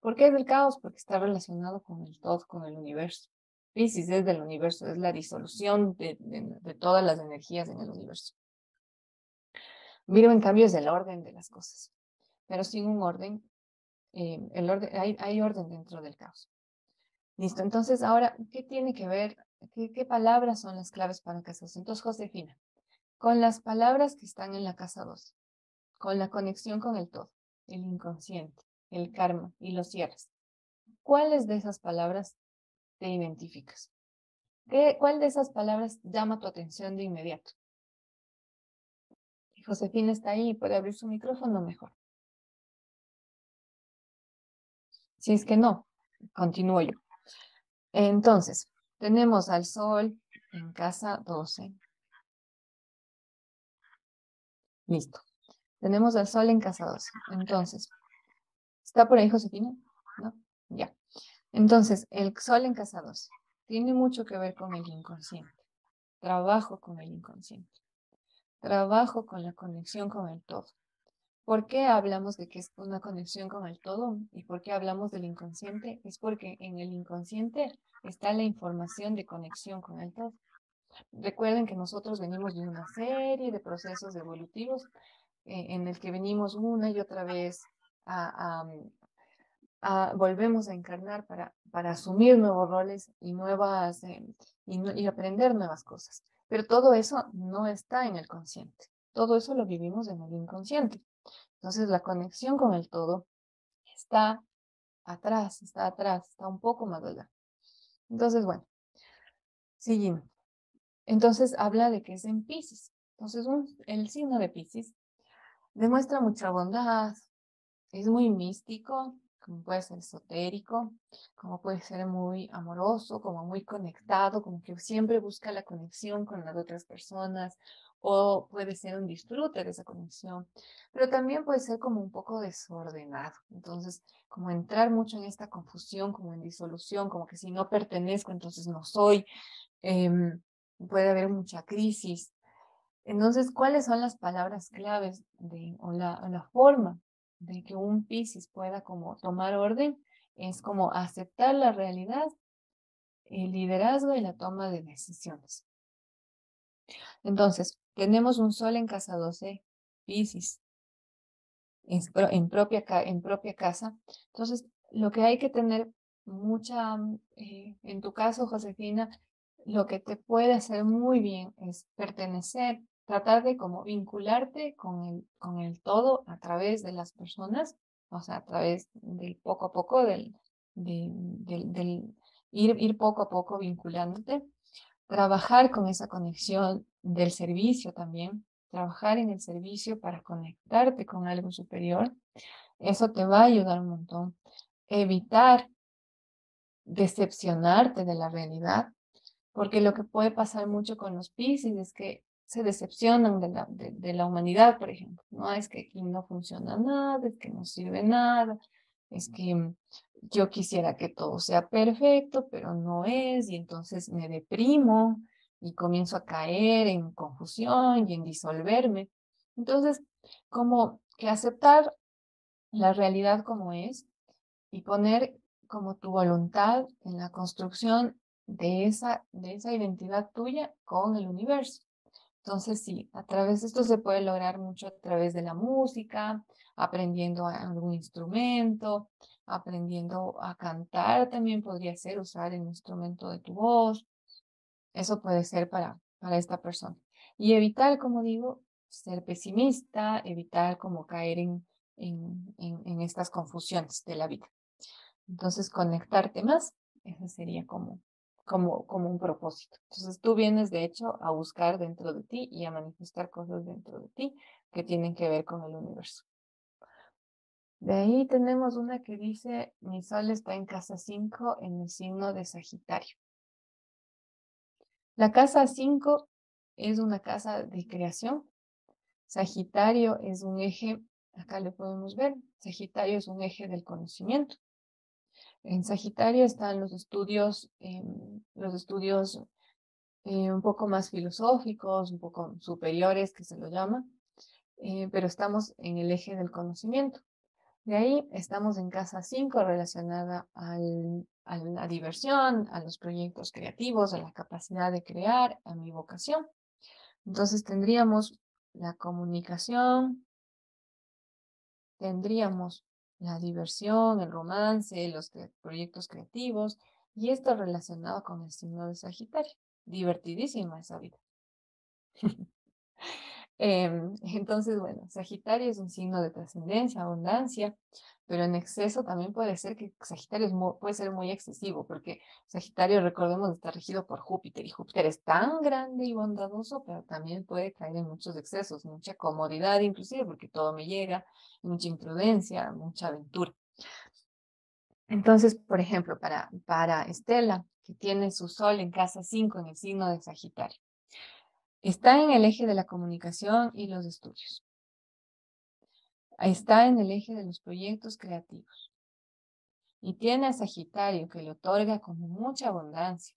¿Por qué es del caos? Porque está relacionado con el todo, con el universo. Piscis es del universo, es la disolución de todas las energías en el universo. Virgo, en cambio, es el orden de las cosas, pero sin un orden, hay orden dentro del caos. Listo, entonces ahora, ¿qué tiene que ver? ¿Qué palabras son las claves para casa 12? Entonces, Josefina, con las palabras que están en la casa 12, con la conexión con el todo, el inconsciente, el karma y los cierres. ¿Cuáles de esas palabras te identificas? ¿Cuál de esas palabras llama tu atención de inmediato? Si Josefina está ahí y puede abrir su micrófono, mejor. Si es que no, continúo yo. Entonces, tenemos al sol en casa 12. Listo. Tenemos al sol en casa 12. Entonces, ¿está por ahí Josefina? ¿No? Ya. Entonces, el sol en casa 12 tiene mucho que ver con el inconsciente. Trabajo con el inconsciente. Trabajo con la conexión con el todo. ¿Por qué hablamos de que es una conexión con el todo? ¿Y por qué hablamos del inconsciente? Es porque en el inconsciente está la información de conexión con el todo. Recuerden que nosotros venimos de una serie de procesos evolutivos en el que venimos una y otra vez volvemos a encarnar para asumir nuevos roles y y aprender nuevas cosas. Pero todo eso no está en el consciente. Todo eso lo vivimos en el inconsciente. Entonces la conexión con el todo está atrás, está un poco más allá. Entonces, bueno, seguimos. Entonces habla de que es en Piscis. Entonces el signo de Piscis demuestra mucha bondad, es muy místico, como puede ser esotérico, como puede ser muy amoroso, como muy conectado, como que siempre busca la conexión con las otras personas, o puede ser un disfrute de esa conexión, pero también puede ser como un poco desordenado. Entonces, como entrar mucho en esta confusión, como en disolución, como que si no pertenezco, entonces no soy. Puede haber mucha crisis. Entonces, ¿cuáles son las palabras claves o la forma de que un Piscis pueda como tomar orden? Es como aceptar la realidad, el liderazgo y la toma de decisiones. Entonces, tenemos un sol en casa 12, Piscis, en propia casa. Entonces, lo que hay que tener en tu caso, Josefina, lo que te puede hacer muy bien es pertenecer, tratar de como vincularte con el todo a través de las personas, o sea, a través del poco a poco, del ir poco a poco vinculándote, trabajar con esa conexión del servicio también, trabajar en el servicio para conectarte con algo superior. Eso te va a ayudar un montón. Evitar decepcionarte de la realidad, porque lo que puede pasar mucho con los Piscis es que se decepcionan de la humanidad, por ejemplo. No, es que aquí no funciona nada, es que no sirve nada, es que yo quisiera que todo sea perfecto, pero no es, y entonces me deprimo y comienzo a caer en confusión y en disolverme. Entonces, como que aceptar la realidad como es y poner como tu voluntad en la construcción de esa identidad tuya con el universo. Entonces, sí, a través de esto se puede lograr mucho a través de la música, aprendiendo algún instrumento, aprendiendo a cantar también podría ser usar el instrumento de tu voz. Eso puede ser para esta persona. Y evitar, como digo, ser pesimista, evitar como caer en estas confusiones de la vida. Entonces, conectarte más, ese sería como un propósito. Entonces, tú vienes, de hecho, a buscar dentro de ti y a manifestar cosas dentro de ti que tienen que ver con el universo. De ahí tenemos una que dice, mi sol está en casa 5 en el signo de Sagitario. La casa 5 es una casa de creación. Sagitario es un eje, acá lo podemos ver, Sagitario es un eje del conocimiento. En Sagitario están los estudios un poco más filosóficos, un poco superiores, que se lo llama, pero estamos en el eje del conocimiento. De ahí estamos en casa 5 relacionada a la diversión, a los proyectos creativos, a la capacidad de crear, a mi vocación. Entonces tendríamos la comunicación, tendríamos la diversión, el romance, los proyectos creativos, y esto relacionado con el signo de Sagitario. Divertidísima esa vida. Entonces, bueno, Sagitario es un signo de trascendencia, abundancia, pero en exceso también puede ser que Sagitario puede ser muy excesivo, porque Sagitario, recordemos, está regido por Júpiter, y Júpiter es tan grande y bondadoso, pero también puede caer en muchos excesos, mucha comodidad inclusive, porque todo me llega, mucha imprudencia, mucha aventura. Entonces, por ejemplo, para Estela, que tiene su sol en casa 5 en el signo de Sagitario, está en el eje de la comunicación y los estudios. Está en el eje de los proyectos creativos. Y tiene a Sagitario que le otorga como mucha abundancia,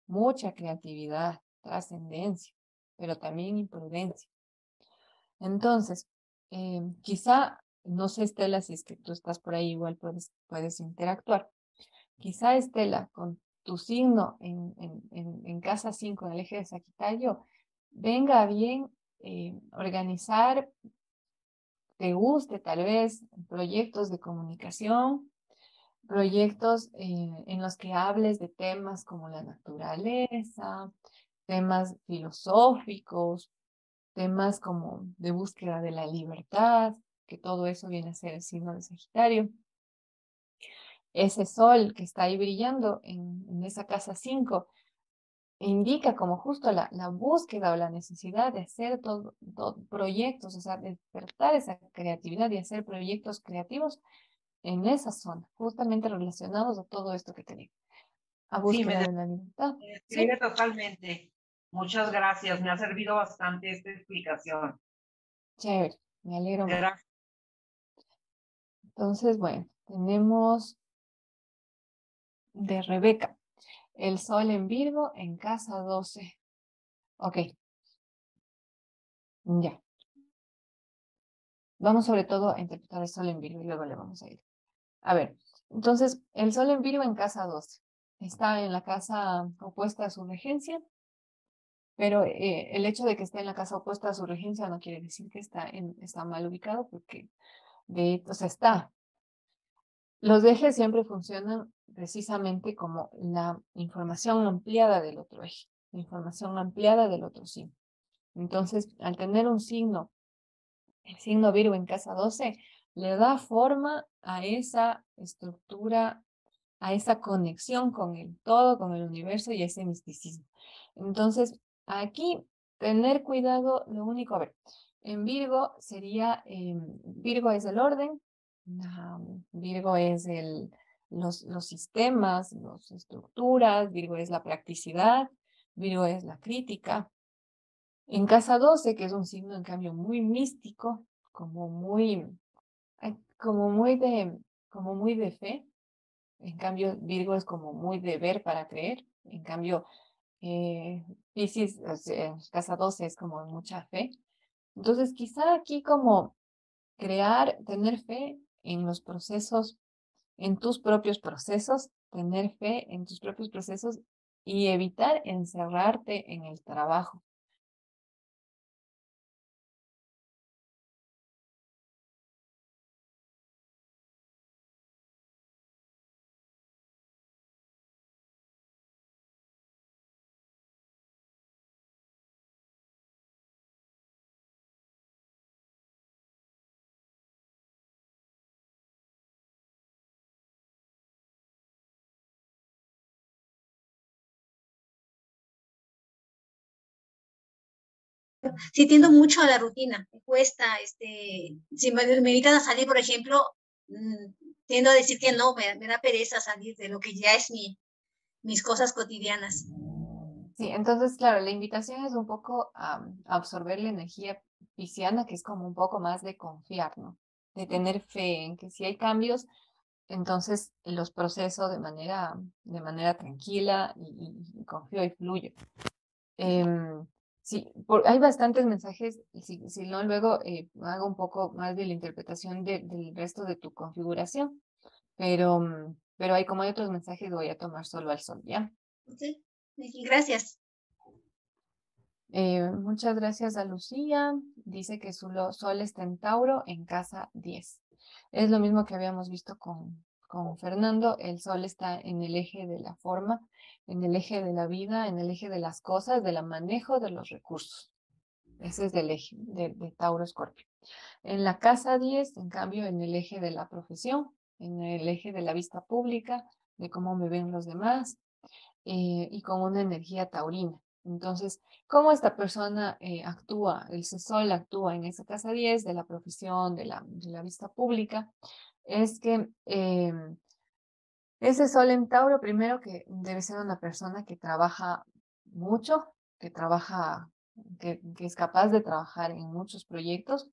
mucha creatividad, trascendencia, pero también imprudencia. Entonces, quizá, no sé, Estela, si es que tú estás por ahí, igual puedes interactuar. Quizá, Estela, con tu signo en casa 5, en el eje de Sagitario, venga bien organizar, te guste tal vez, proyectos de comunicación, proyectos en los que hables de temas como la naturaleza, temas filosóficos, temas como de búsqueda de la libertad, que todo eso viene a ser el signo de Sagitario. Ese sol que está ahí brillando en esa casa 5 indica como justo la búsqueda o la necesidad de hacer proyectos, o sea, despertar esa creatividad y hacer proyectos creativos en esa zona, justamente relacionados a todo esto que te digo, a Sí, búsqueda de la libertad. me ¿Sí? describe totalmente. Muchas gracias, me ha servido bastante esta explicación. Chévere, me alegro mucho. Gracias. Entonces, bueno, tenemos de Rebeca, el sol en Virgo en casa 12. Ok, ya. Vamos sobre todo a interpretar el sol en Virgo y luego le vamos a ir. A ver, entonces, el sol en Virgo en casa 12. Está en la casa opuesta a su regencia, pero el hecho de que esté en la casa opuesta a su regencia no quiere decir que está mal ubicado, porque o sea, está. Los ejes siempre funcionan precisamente como la información ampliada del otro eje, la información ampliada del otro signo. Entonces, al tener un signo, el signo Virgo en casa 12, le da forma a esa estructura, a esa conexión con el todo, con el universo y ese misticismo. Entonces, aquí, tener cuidado, lo único, a ver, en Virgo sería, Virgo es el orden, Virgo es los sistemas, las estructuras, Virgo es la practicidad, Virgo es la crítica, En casa 12, que es un signo en cambio muy místico, como muy como muy de fe. En cambio, Virgo es como muy de ver para creer. En cambio, Piscis, o sea, casa 12 es como mucha fe. Entonces, quizá aquí como tener fe en los procesos, en tus propios procesos, tener fe en tus propios procesos y evitar encerrarte en el trabajo. Sí tiendo mucho a la rutina, me cuesta, si me invitan a salir, por ejemplo, tiendo a decir que no, me da pereza salir de lo que ya es mis cosas cotidianas. Sí, entonces, claro, la invitación es un poco a absorber la energía pisciana, que es como un poco más de confiar, ¿no? De tener fe en que si hay cambios, entonces los proceso de manera tranquila y confío y fluyo. Sí, hay bastantes mensajes, si no, luego hago un poco más de la interpretación del resto de tu configuración, pero como hay otros mensajes, voy a tomar solo al sol, ¿ya? Sí, gracias. Muchas gracias a Lucía. Dice que su sol está en Tauro en casa 10. Es lo mismo que habíamos visto con Fernando. El sol está en el eje de la forma, en el eje de la vida, en el eje de las cosas, del manejo de los recursos. Ese es del eje de Tauro Escorpio. En la casa 10, en cambio, en el eje de la profesión, en el eje de la vista pública, de cómo me ven los demás, y con una energía taurina. Entonces, ¿cómo esta persona actúa? El sol actúa en esa casa 10 de la profesión, de la vista pública, es que ese sol en Tauro, primero que debe ser una persona que trabaja mucho, que es capaz de trabajar en muchos proyectos,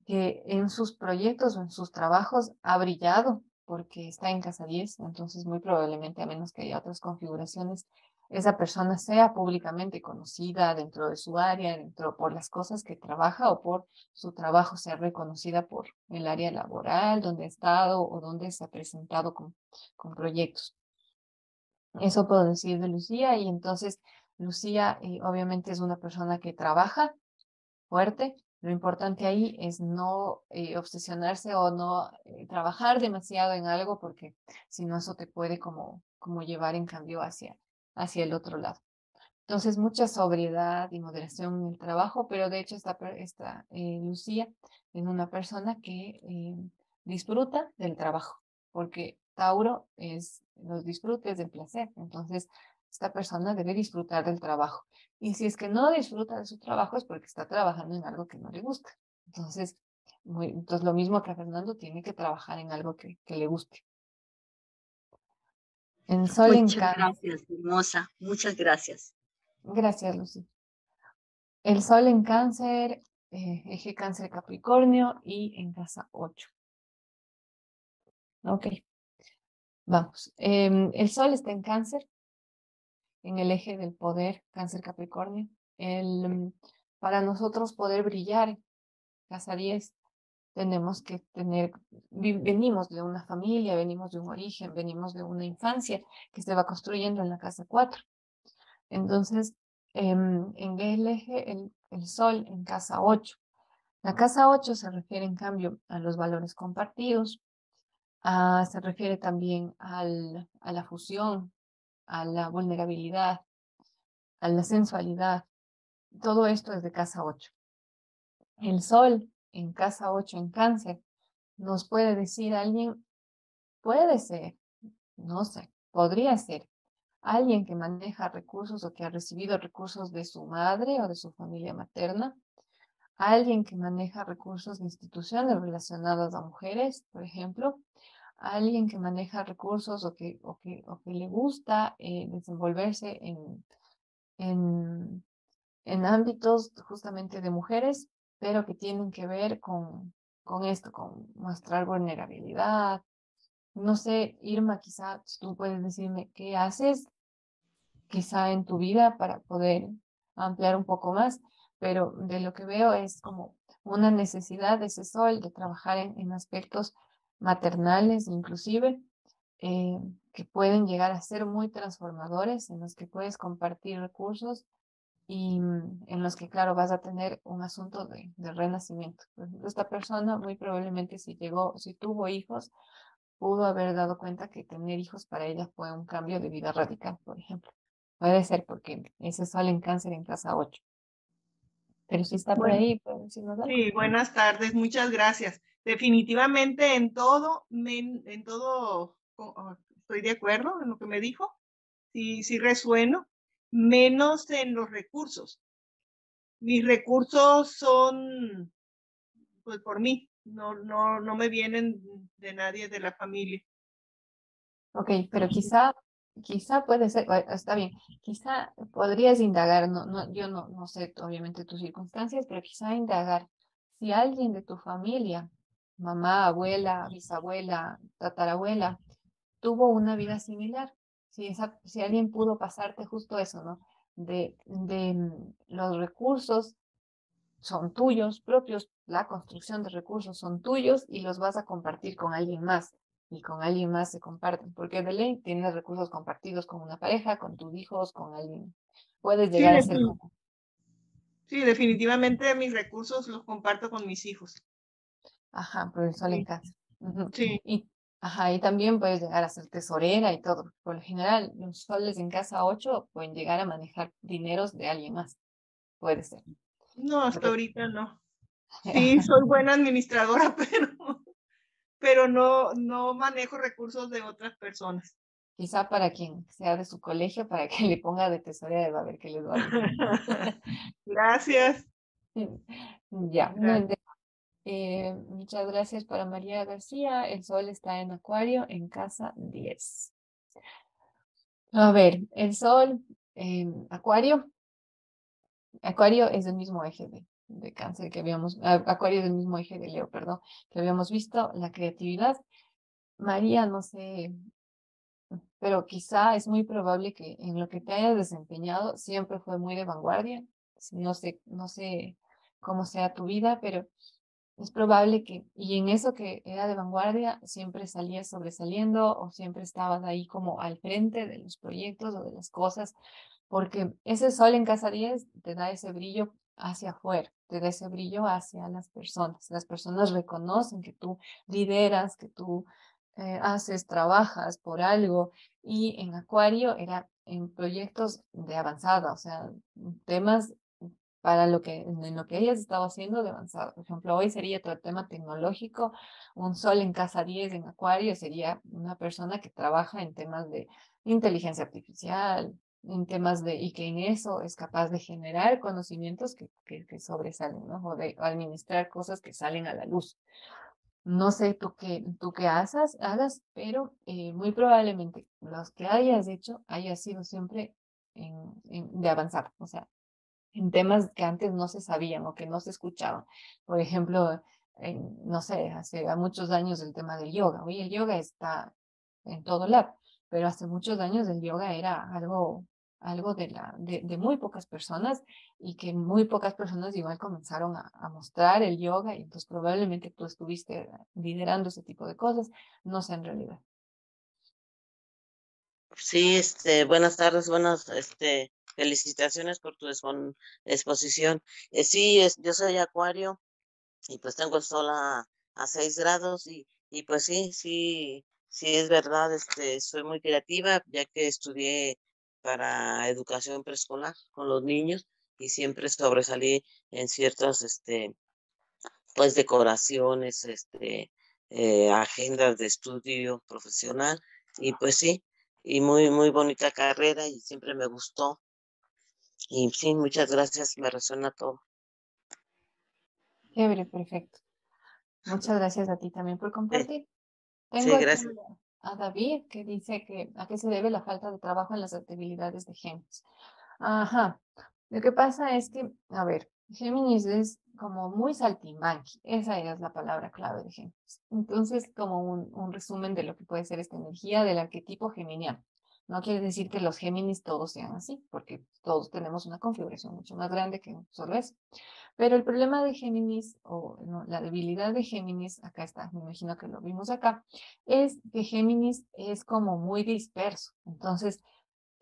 que en sus proyectos o en sus trabajos ha brillado porque está en casa 10, entonces muy probablemente, a menos que haya otras configuraciones, esa persona sea públicamente conocida dentro de su área, dentro por las cosas que trabaja o por su trabajo sea reconocida por el área laboral donde ha estado o donde se ha presentado con proyectos. Eso puedo decir de Lucía y entonces Lucía obviamente es una persona que trabaja fuerte. Lo importante ahí es no obsesionarse o no trabajar demasiado en algo porque si no eso te puede como llevar en cambio hacia el otro lado. Entonces mucha sobriedad y moderación en el trabajo, pero de hecho esta Lucía es una persona que disfruta del trabajo porque Tauro es los disfrutes del placer. Entonces esta persona debe disfrutar del trabajo. Y si es que no disfruta de su trabajo es porque está trabajando en algo que no le gusta. Entonces lo mismo que a Fernando, tiene que trabajar en algo que le guste. En Sol en Muchas Cáncer. gracias, hermosa. Muchas gracias. Gracias, Lucy. El Sol en Cáncer, eje Cáncer Capricornio y en casa 8. Ok, vamos. El Sol está en Cáncer, en el eje del poder, Cáncer Capricornio. Para nosotros poder brillar, casa 10, tenemos que venimos de una familia, venimos de un origen, venimos de una infancia que se va construyendo en la casa 4. Entonces, en el eje, el Sol en casa 8. La casa 8 se refiere, en cambio, a los valores compartidos, se refiere también a la fusión, a la vulnerabilidad, a la sensualidad. Todo esto es de casa 8. El Sol en casa 8 en Cáncer nos puede decir alguien, puede ser, no sé, podría ser alguien que maneja recursos o que ha recibido recursos de su madre o de su familia materna, alguien que maneja recursos de instituciones relacionadas a mujeres, por ejemplo, alguien que maneja recursos o que le gusta desenvolverse en en ámbitos justamente de mujeres, pero que tienen que ver con esto, con mostrar vulnerabilidad. No sé, Irma, quizá tú puedes decirme qué haces quizá en tu vida para poder ampliar un poco más, pero de lo que veo es como una necesidad de ese sol, de trabajar en aspectos maternales inclusive, que pueden llegar a ser muy transformadores, en los que puedes compartir recursos y en los que, claro, vas a tener un asunto de renacimiento. Por ejemplo, esta persona muy probablemente si tuvo hijos, pudo haber dado cuenta que tener hijos para ella fue un cambio de vida radical, por ejemplo. Puede ser porque ese sale en Cáncer en casa 8. Pero si está por Bueno, ahí, puede decirnos algo. sí, buenas tardes, muchas gracias. Definitivamente en todo, estoy de acuerdo en lo que me dijo, sí resueno, menos en los recursos. Mis recursos son, pues, por mí, no me vienen de nadie de la familia. Ok, pero quizá puede ser, está bien, quizá podrías indagar, yo no sé obviamente tus circunstancias, pero quizá indagar si alguien de tu familia, mamá, abuela, bisabuela, tatarabuela, tuvo una vida similar, si alguien pudo pasarte justo eso, ¿no? Los recursos son tuyos propios, la construcción de recursos son tuyos y los vas a compartir con alguien más. Y con alguien más se comparten, porque de ley tienes recursos compartidos con una pareja, con tus hijos, con alguien. Puedes Sí, llegar a ser como, sí, definitivamente mis recursos los comparto con mis hijos. ajá, por el sol en Sí, casa. Ujú. sí. Y también puedes llegar a ser tesorera y todo. Por lo general, los soles en casa 8 pueden llegar a manejar dineros de alguien más. Puede ser. No, hasta Porque ahorita no. Sí, soy buena administradora, pero no manejo recursos de otras personas. quizá para quien sea de su colegio, para que le ponga de tesorera, va a ver que les va bien. Gracias. Ya, Gracias. muchas gracias para María García. El sol está en Acuario, en casa 10. A ver, el sol en Acuario. Acuario es el mismo eje de Cáncer que habíamos, Acuario es el mismo eje de Leo, perdón, que habíamos visto, la creatividad. María, no sé, pero quizá es muy probable que en lo que te hayas desempeñado siempre fue muy de vanguardia. No sé cómo sea tu vida, pero es probable que, y en eso que era de vanguardia, siempre salías sobresaliendo o siempre estabas ahí como al frente de los proyectos o de las cosas, porque ese sol en casa 10 te da ese brillo hacia afuera, te da ese brillo hacia las personas. Las personas reconocen que tú lideras, que tú haces, trabajas por algo, y en Acuario era en proyectos de avanzada, o sea, temas para en lo que ellas estaba haciendo de avanzado. Por ejemplo, hoy sería todo el tema tecnológico, un sol en casa 10 en Acuario sería una persona que trabaja en temas de inteligencia artificial, en temas y que en eso es capaz de generar conocimientos que sobresalen, ¿no? O de administrar cosas que salen a la luz. No sé tú qué hagas, pero muy probablemente los que hayas hecho haya sido siempre de avanzar, o sea, en temas que antes no se sabían o que no se escuchaban. Por ejemplo, no sé, hace muchos años el tema del yoga. Hoy el yoga está en todo lado, pero hace muchos años el yoga era algo de muy pocas personas y que muy pocas personas igual comenzaron a mostrar el yoga y entonces probablemente tú estuviste liderando ese tipo de cosas, no sé en realidad. Sí, buenas tardes, felicitaciones por tu exposición. Sí, yo soy Acuario y pues tengo el sol a 6 grados y pues sí es verdad, soy muy creativa ya que estudié para educación preescolar con los niños y siempre sobresalí en ciertas, pues decoraciones, agendas de estudio profesional y pues sí, y muy bonita carrera y siempre me gustó. Y sí, muchas gracias, me resuena todo. Chévere, perfecto. Muchas gracias a ti también por Sí, compartir. Tengo sí, aquí gracias. a David que dice que a qué se debe la falta de trabajo en las actividades de genes. Ajá. Lo que pasa es que, a ver, Géminis es como muy saltimbanqui, esa es la palabra clave de Géminis. Entonces, como un resumen de lo que puede ser esta energía del arquetipo geminiano. No quiere decir que los Géminis todos sean así, porque todos tenemos una configuración mucho más grande que solo eso. Pero el problema de Géminis, o no, la debilidad de Géminis, acá está, me imagino que lo vimos acá, es que Géminis es como muy disperso. Entonces,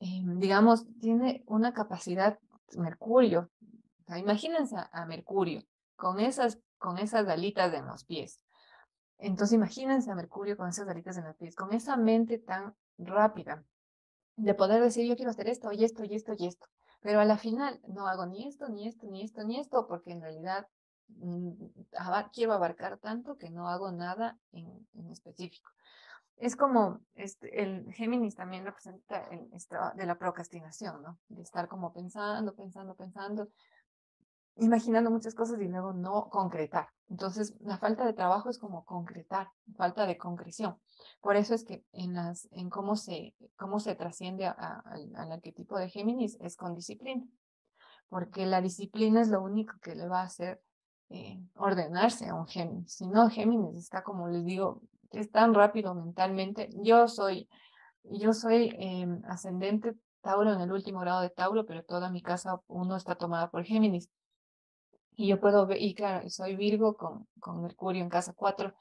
digamos, tiene una capacidad, Mercurio, o sea, imagínense a Mercurio con esas alitas en los pies. Entonces, imagínense a Mercurio con esas alitas en los pies, con esa mente tan rápida de poder decir, yo quiero hacer esto y esto y esto y esto. Pero a la final no hago ni esto, ni esto, ni esto, ni esto, porque en realidad mm, quiero abarcar tanto que no hago nada en específico. Es como el Géminis también representa de la procrastinación, ¿no? De estar como pensando, pensando, pensando, imaginando muchas cosas y luego no concretar. Entonces, la falta de trabajo es como concretar, falta de concreción. Por eso es que en cómo se trasciende al arquetipo de Géminis es con disciplina, porque la disciplina es lo único que le va a hacer ordenarse a un Géminis. Si no, Géminis está, como les digo, es tan rápido mentalmente. Yo soy ascendente Tauro en el último grado de Tauro, pero toda mi casa uno está tomada por Géminis. Y yo puedo ver, y claro, soy Virgo con Mercurio en casa 4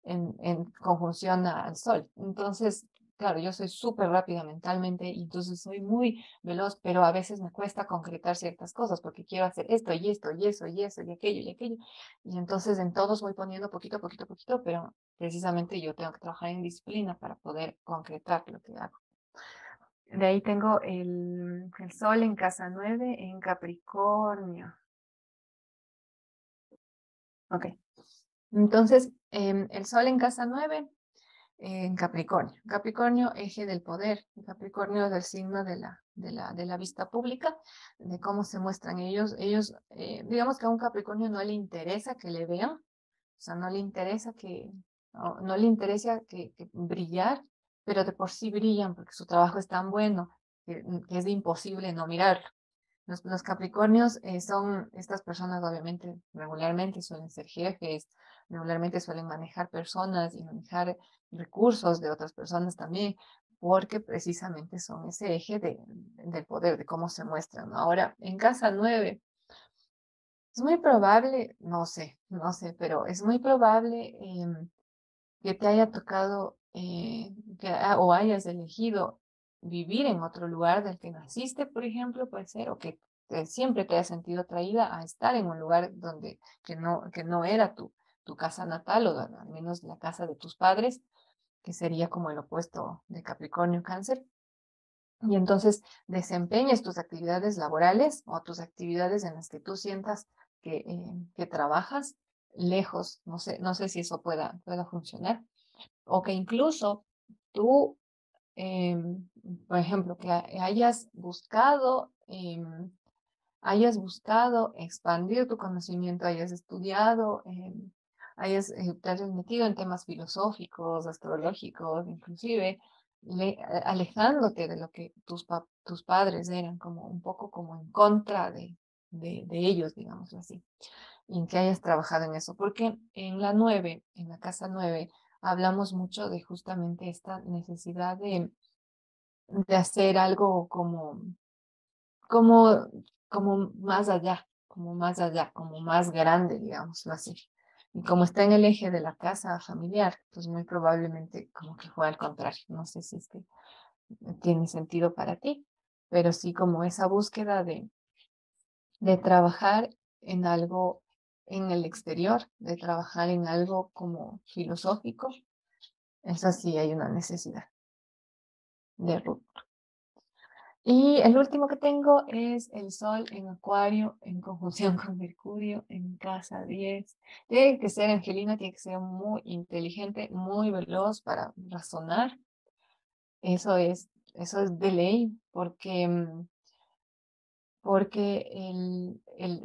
en conjunción al Sol. Entonces, claro, yo soy súper rápida mentalmente y entonces soy muy veloz, pero a veces me cuesta concretar ciertas cosas porque quiero hacer esto y esto y eso y eso y aquello y aquello. Y entonces en todos voy poniendo poquito, poquito, poquito, pero precisamente yo tengo que trabajar en disciplina para poder concretar lo que hago. De ahí tengo el Sol en casa 9 en Capricornio. Ok. Entonces, el Sol en casa 9 en Capricornio. Capricornio, eje del poder. Capricornio es el signo de la vista pública, de cómo se muestran ellos. Ellos, digamos que a un Capricornio no le interesa que le vean, o sea, no le interesa que brillar, pero de por sí brillan porque su trabajo es tan bueno que es imposible no mirarlo. Los Capricornios son estas personas, obviamente, regularmente suelen ser jefes, regularmente suelen manejar personas y manejar recursos de otras personas también, porque precisamente son ese eje del poder, de cómo se muestran, ¿no? Ahora, en casa 9, es muy probable, no sé, pero es muy probable que te haya tocado o hayas elegido vivir en otro lugar del que naciste, por ejemplo, puede ser, o que siempre te hayas sentido atraída a estar en un lugar que no era tu casa natal, o al menos la casa de tus padres, que sería como el opuesto de Capricornio Cáncer. Y entonces desempeñes tus actividades laborales o tus actividades en las que tú sientas que trabajas lejos. No sé si eso pueda funcionar. O que incluso tú, por ejemplo, que hayas buscado expandir tu conocimiento, hayas estudiado, te hayas metido en temas filosóficos, astrológicos, inclusive alejándote de lo que tus padres eran, como un poco como en contra de ellos, digámoslo así, y en que hayas trabajado en eso, porque en la casa 9, hablamos mucho de justamente esta necesidad de hacer algo como, como más allá, como más grande, digámoslo así. Y como está en el eje de la casa familiar, pues muy probablemente como que fue al contrario. No sé si es que tiene sentido para ti, pero sí como esa búsqueda de trabajar en algo en el exterior, de trabajar en algo como filosófico, eso sí hay una necesidad de ruptura. Y el último que tengo es el Sol en Acuario en conjunción con Mercurio en casa 10. Tiene que ser Angelina, tiene que ser muy inteligente, muy veloz para razonar. Eso es de ley, porque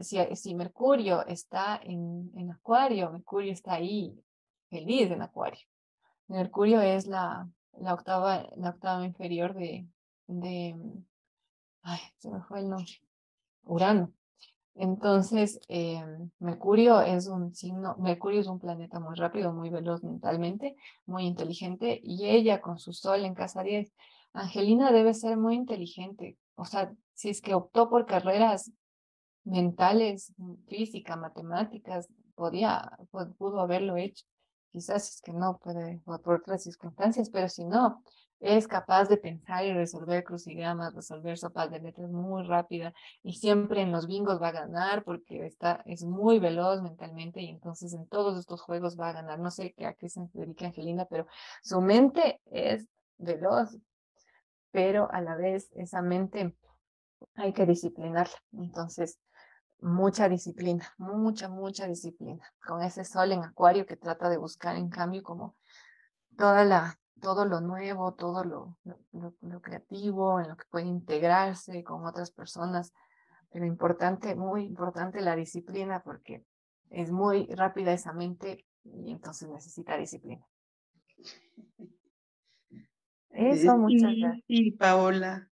si Mercurio está en Acuario, Mercurio está ahí feliz en Acuario. Mercurio es la octava inferior de, ay, se me fue el nombre. Urano. Entonces, Mercurio es un signo, Mercurio es un planeta muy rápido, muy veloz mentalmente, muy inteligente, y ella con su sol en casa 10, Angelina debe ser muy inteligente. O sea, si es que optó por carreras mentales, física, matemáticas, pudo haberlo hecho. Quizás es que no puede, por otras circunstancias, pero si no, es capaz de pensar y resolver crucigramas, resolver sopas de letras muy rápida, y siempre en los bingos va a ganar porque es muy veloz mentalmente, y entonces en todos estos juegos va a ganar. No sé a qué se dedica Angelina, pero su mente es veloz, pero a la vez esa mente hay que disciplinarla. Entonces, mucha disciplina, mucha disciplina. Con ese sol en Acuario que trata de buscar, en cambio, como todo lo nuevo, todo lo creativo, en lo que puede integrarse con otras personas. Pero importante, muy importante la disciplina, porque es muy rápida esa mente y entonces necesita disciplina. Eso, muchas gracias. Y Paola,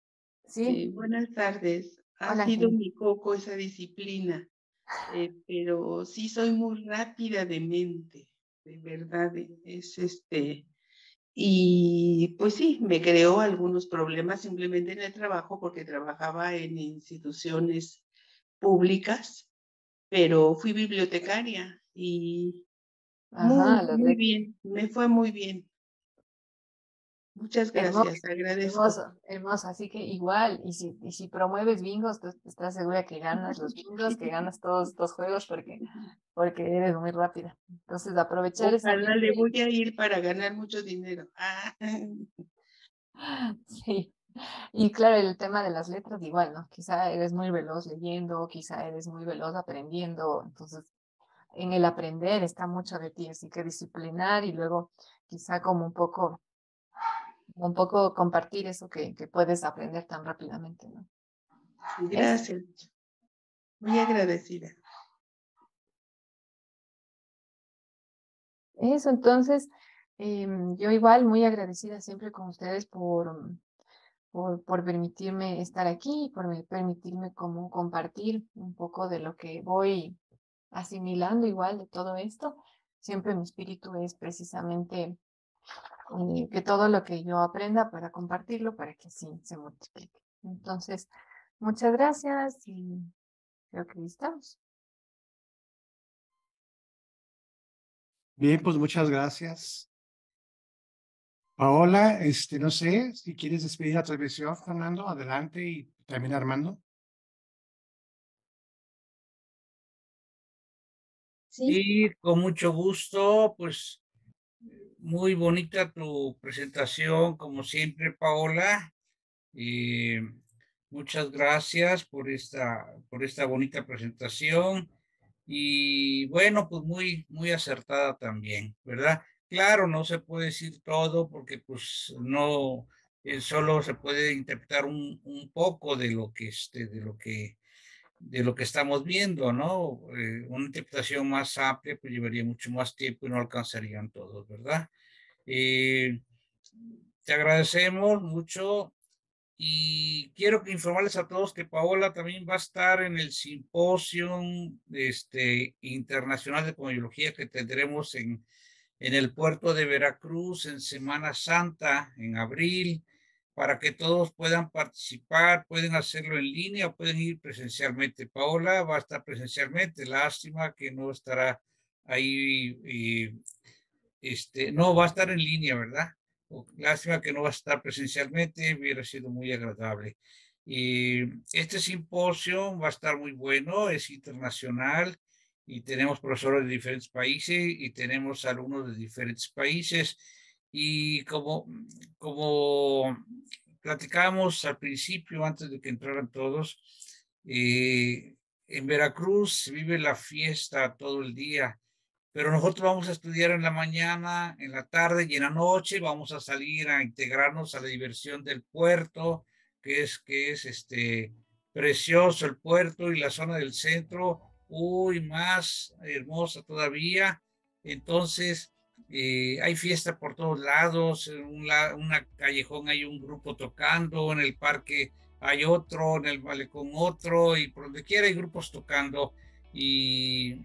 Sí, buenas tardes. Ha hola, sido Angelina. mi coco esa disciplina, pero sí soy muy rápida de mente, de verdad, y pues sí, me creó algunos problemas simplemente en el trabajo porque trabajaba en instituciones públicas, pero fui bibliotecaria y Ajá, las muy letras. bien, me fue muy bien. Muchas Hermoso, gracias, agradezco. hermoso, hermoso. Así que igual, y si promueves bingos, tú estás segura que ganas los bingos, que ganas todos estos juegos porque eres muy rápida. Entonces, aprovechar esa Ojalá mente. le voy a ir para ganar mucho dinero. Sí. Y claro, el tema de las letras, igual, ¿no? Quizá eres muy veloz leyendo, quizá eres muy veloz aprendiendo. Entonces, en el aprender está mucho de ti, así que disciplinar y luego quizá como un poco compartir eso que puedes aprender tan rápidamente, ¿no? Eso. Gracias, muy agradecida. Eso, entonces, yo igual muy agradecida siempre con ustedes por permitirme estar aquí, permitirme como compartir un poco de lo que voy asimilando igual de todo esto. Siempre mi espíritu es precisamente que todo lo que yo aprenda para compartirlo, para que sí se multiplique. Entonces, muchas gracias y creo que estamos. Bien, pues muchas gracias. Paola, no sé si quieres despedir la transmisión, Fernando, adelante y también Armando. Sí. Y con mucho gusto, pues muy bonita tu presentación, como siempre, Paola. Eh, Muchas gracias por esta bonita presentación. Y bueno, pues muy acertada también, ¿verdad? Claro, no se puede decir todo porque pues no, solo se puede interpretar un poco de lo que, de lo que estamos viendo, ¿no? Una interpretación más amplia pues llevaría mucho más tiempo y no alcanzarían todos, ¿verdad? Eh, Te agradecemos mucho y quiero que informarles a todos que Paola también va a estar en el simposio internacional de cosmología que tendremos en el puerto de Veracruz en Semana Santa, en abril, para que todos puedan participar, pueden hacerlo en línea o pueden ir presencialmente. Paola va a estar presencialmente, lástima que no estará ahí, no va a estar en línea, ¿verdad? Lástima que no va a estar presencialmente, hubiera sido muy agradable. Este simposio va a estar muy bueno, es internacional y tenemos profesores de diferentes países y tenemos alumnos de diferentes países. Y como platicábamos al principio, antes de que entraran todos, en Veracruz se vive la fiesta todo el día, pero nosotros vamos a estudiar en la mañana, en la tarde y en la noche vamos a salir a integrarnos a la diversión del puerto, que es precioso el puerto y la zona del centro, uy, más hermosa todavía. Entonces, hay fiesta por todos lados, en una callejón hay un grupo tocando, en el parque hay otro, en el malecón otro, y por donde quiera hay grupos tocando, y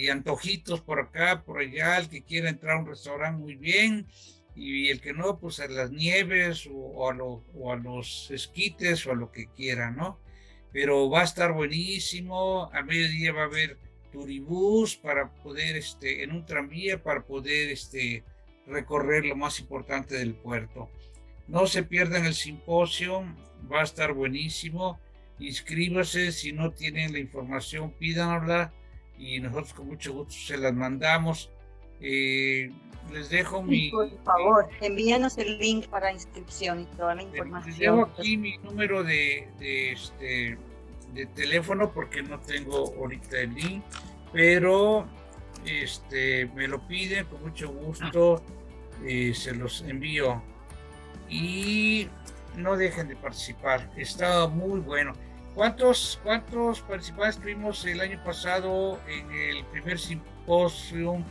antojitos por acá, por allá, el que quiera entrar a un restaurante muy bien, y el que no, pues a las nieves o a los esquites o a lo que quiera, ¿no? Pero va a estar buenísimo. A mediodía va a haber turibús para poder, en un tranvía para poder, recorrer lo más importante del puerto. No se pierdan el simposio, va a estar buenísimo. Inscríbase, si no tienen la información, pídanosla y nosotros con mucho gusto se las mandamos. Les dejo Por favor, envíanos el link para inscripción y toda la información. Les dejo aquí mi número de teléfono porque no tengo ahorita el link, pero me lo piden con mucho gusto, se los envío. Y no dejen de participar, está muy bueno. ¿Cuántos participantes tuvimos el año pasado en el primer simposio,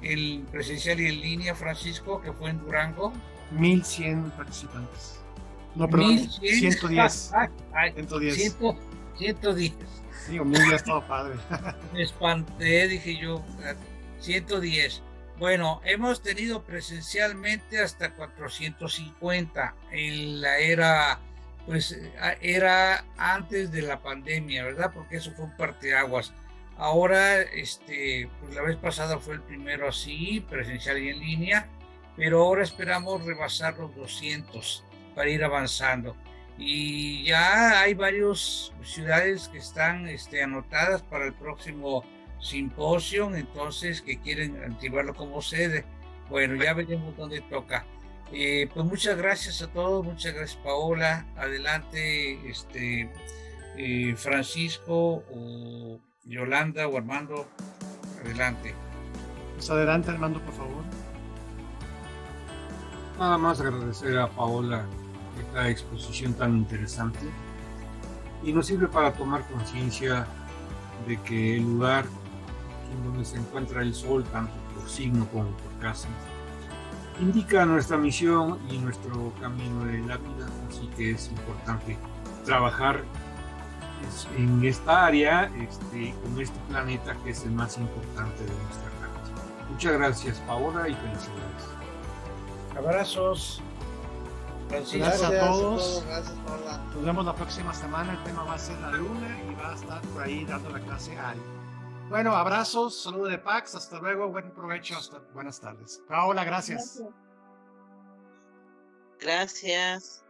el presencial y en línea, Francisco, que fue en Durango? 1100 participantes. No, perdón, 110. 110. 110. Digo, 1000 ya estaba padre. Me espanté, dije yo, 110. Bueno, hemos tenido presencialmente hasta 450 en la era, pues era antes de la pandemia, ¿verdad? Porque eso fue un parteaguas. Ahora, pues la vez pasada fue el primero así, presencial y en línea, pero ahora esperamos rebasar los 200 para ir avanzando. Y ya hay varias ciudades que están anotadas para el próximo simposio, entonces que quieren activarlo como sede. Bueno, ya veremos dónde toca. Pues muchas gracias a todos, muchas gracias Paola. Adelante, Francisco o Yolanda o Armando, adelante. Pues adelante Armando, por favor. Nada más agradecer a Paola esta exposición tan interesante y nos sirve para tomar conciencia de que el lugar en donde se encuentra el sol, tanto por signo como por casa, indica nuestra misión y nuestro camino de la vida, así que es importante trabajar en esta área, con este planeta que es el más importante de nuestra galaxia. Muchas gracias Paola y felicidades. Abrazos. Gracias a todos. Gracias, Paola. Nos vemos la próxima semana. El tema va a ser la luna y va a estar por ahí dando la clase a alguien. Bueno, abrazos, saludo de Pax, hasta luego, buen provecho, buenas tardes. Paola, gracias. Gracias.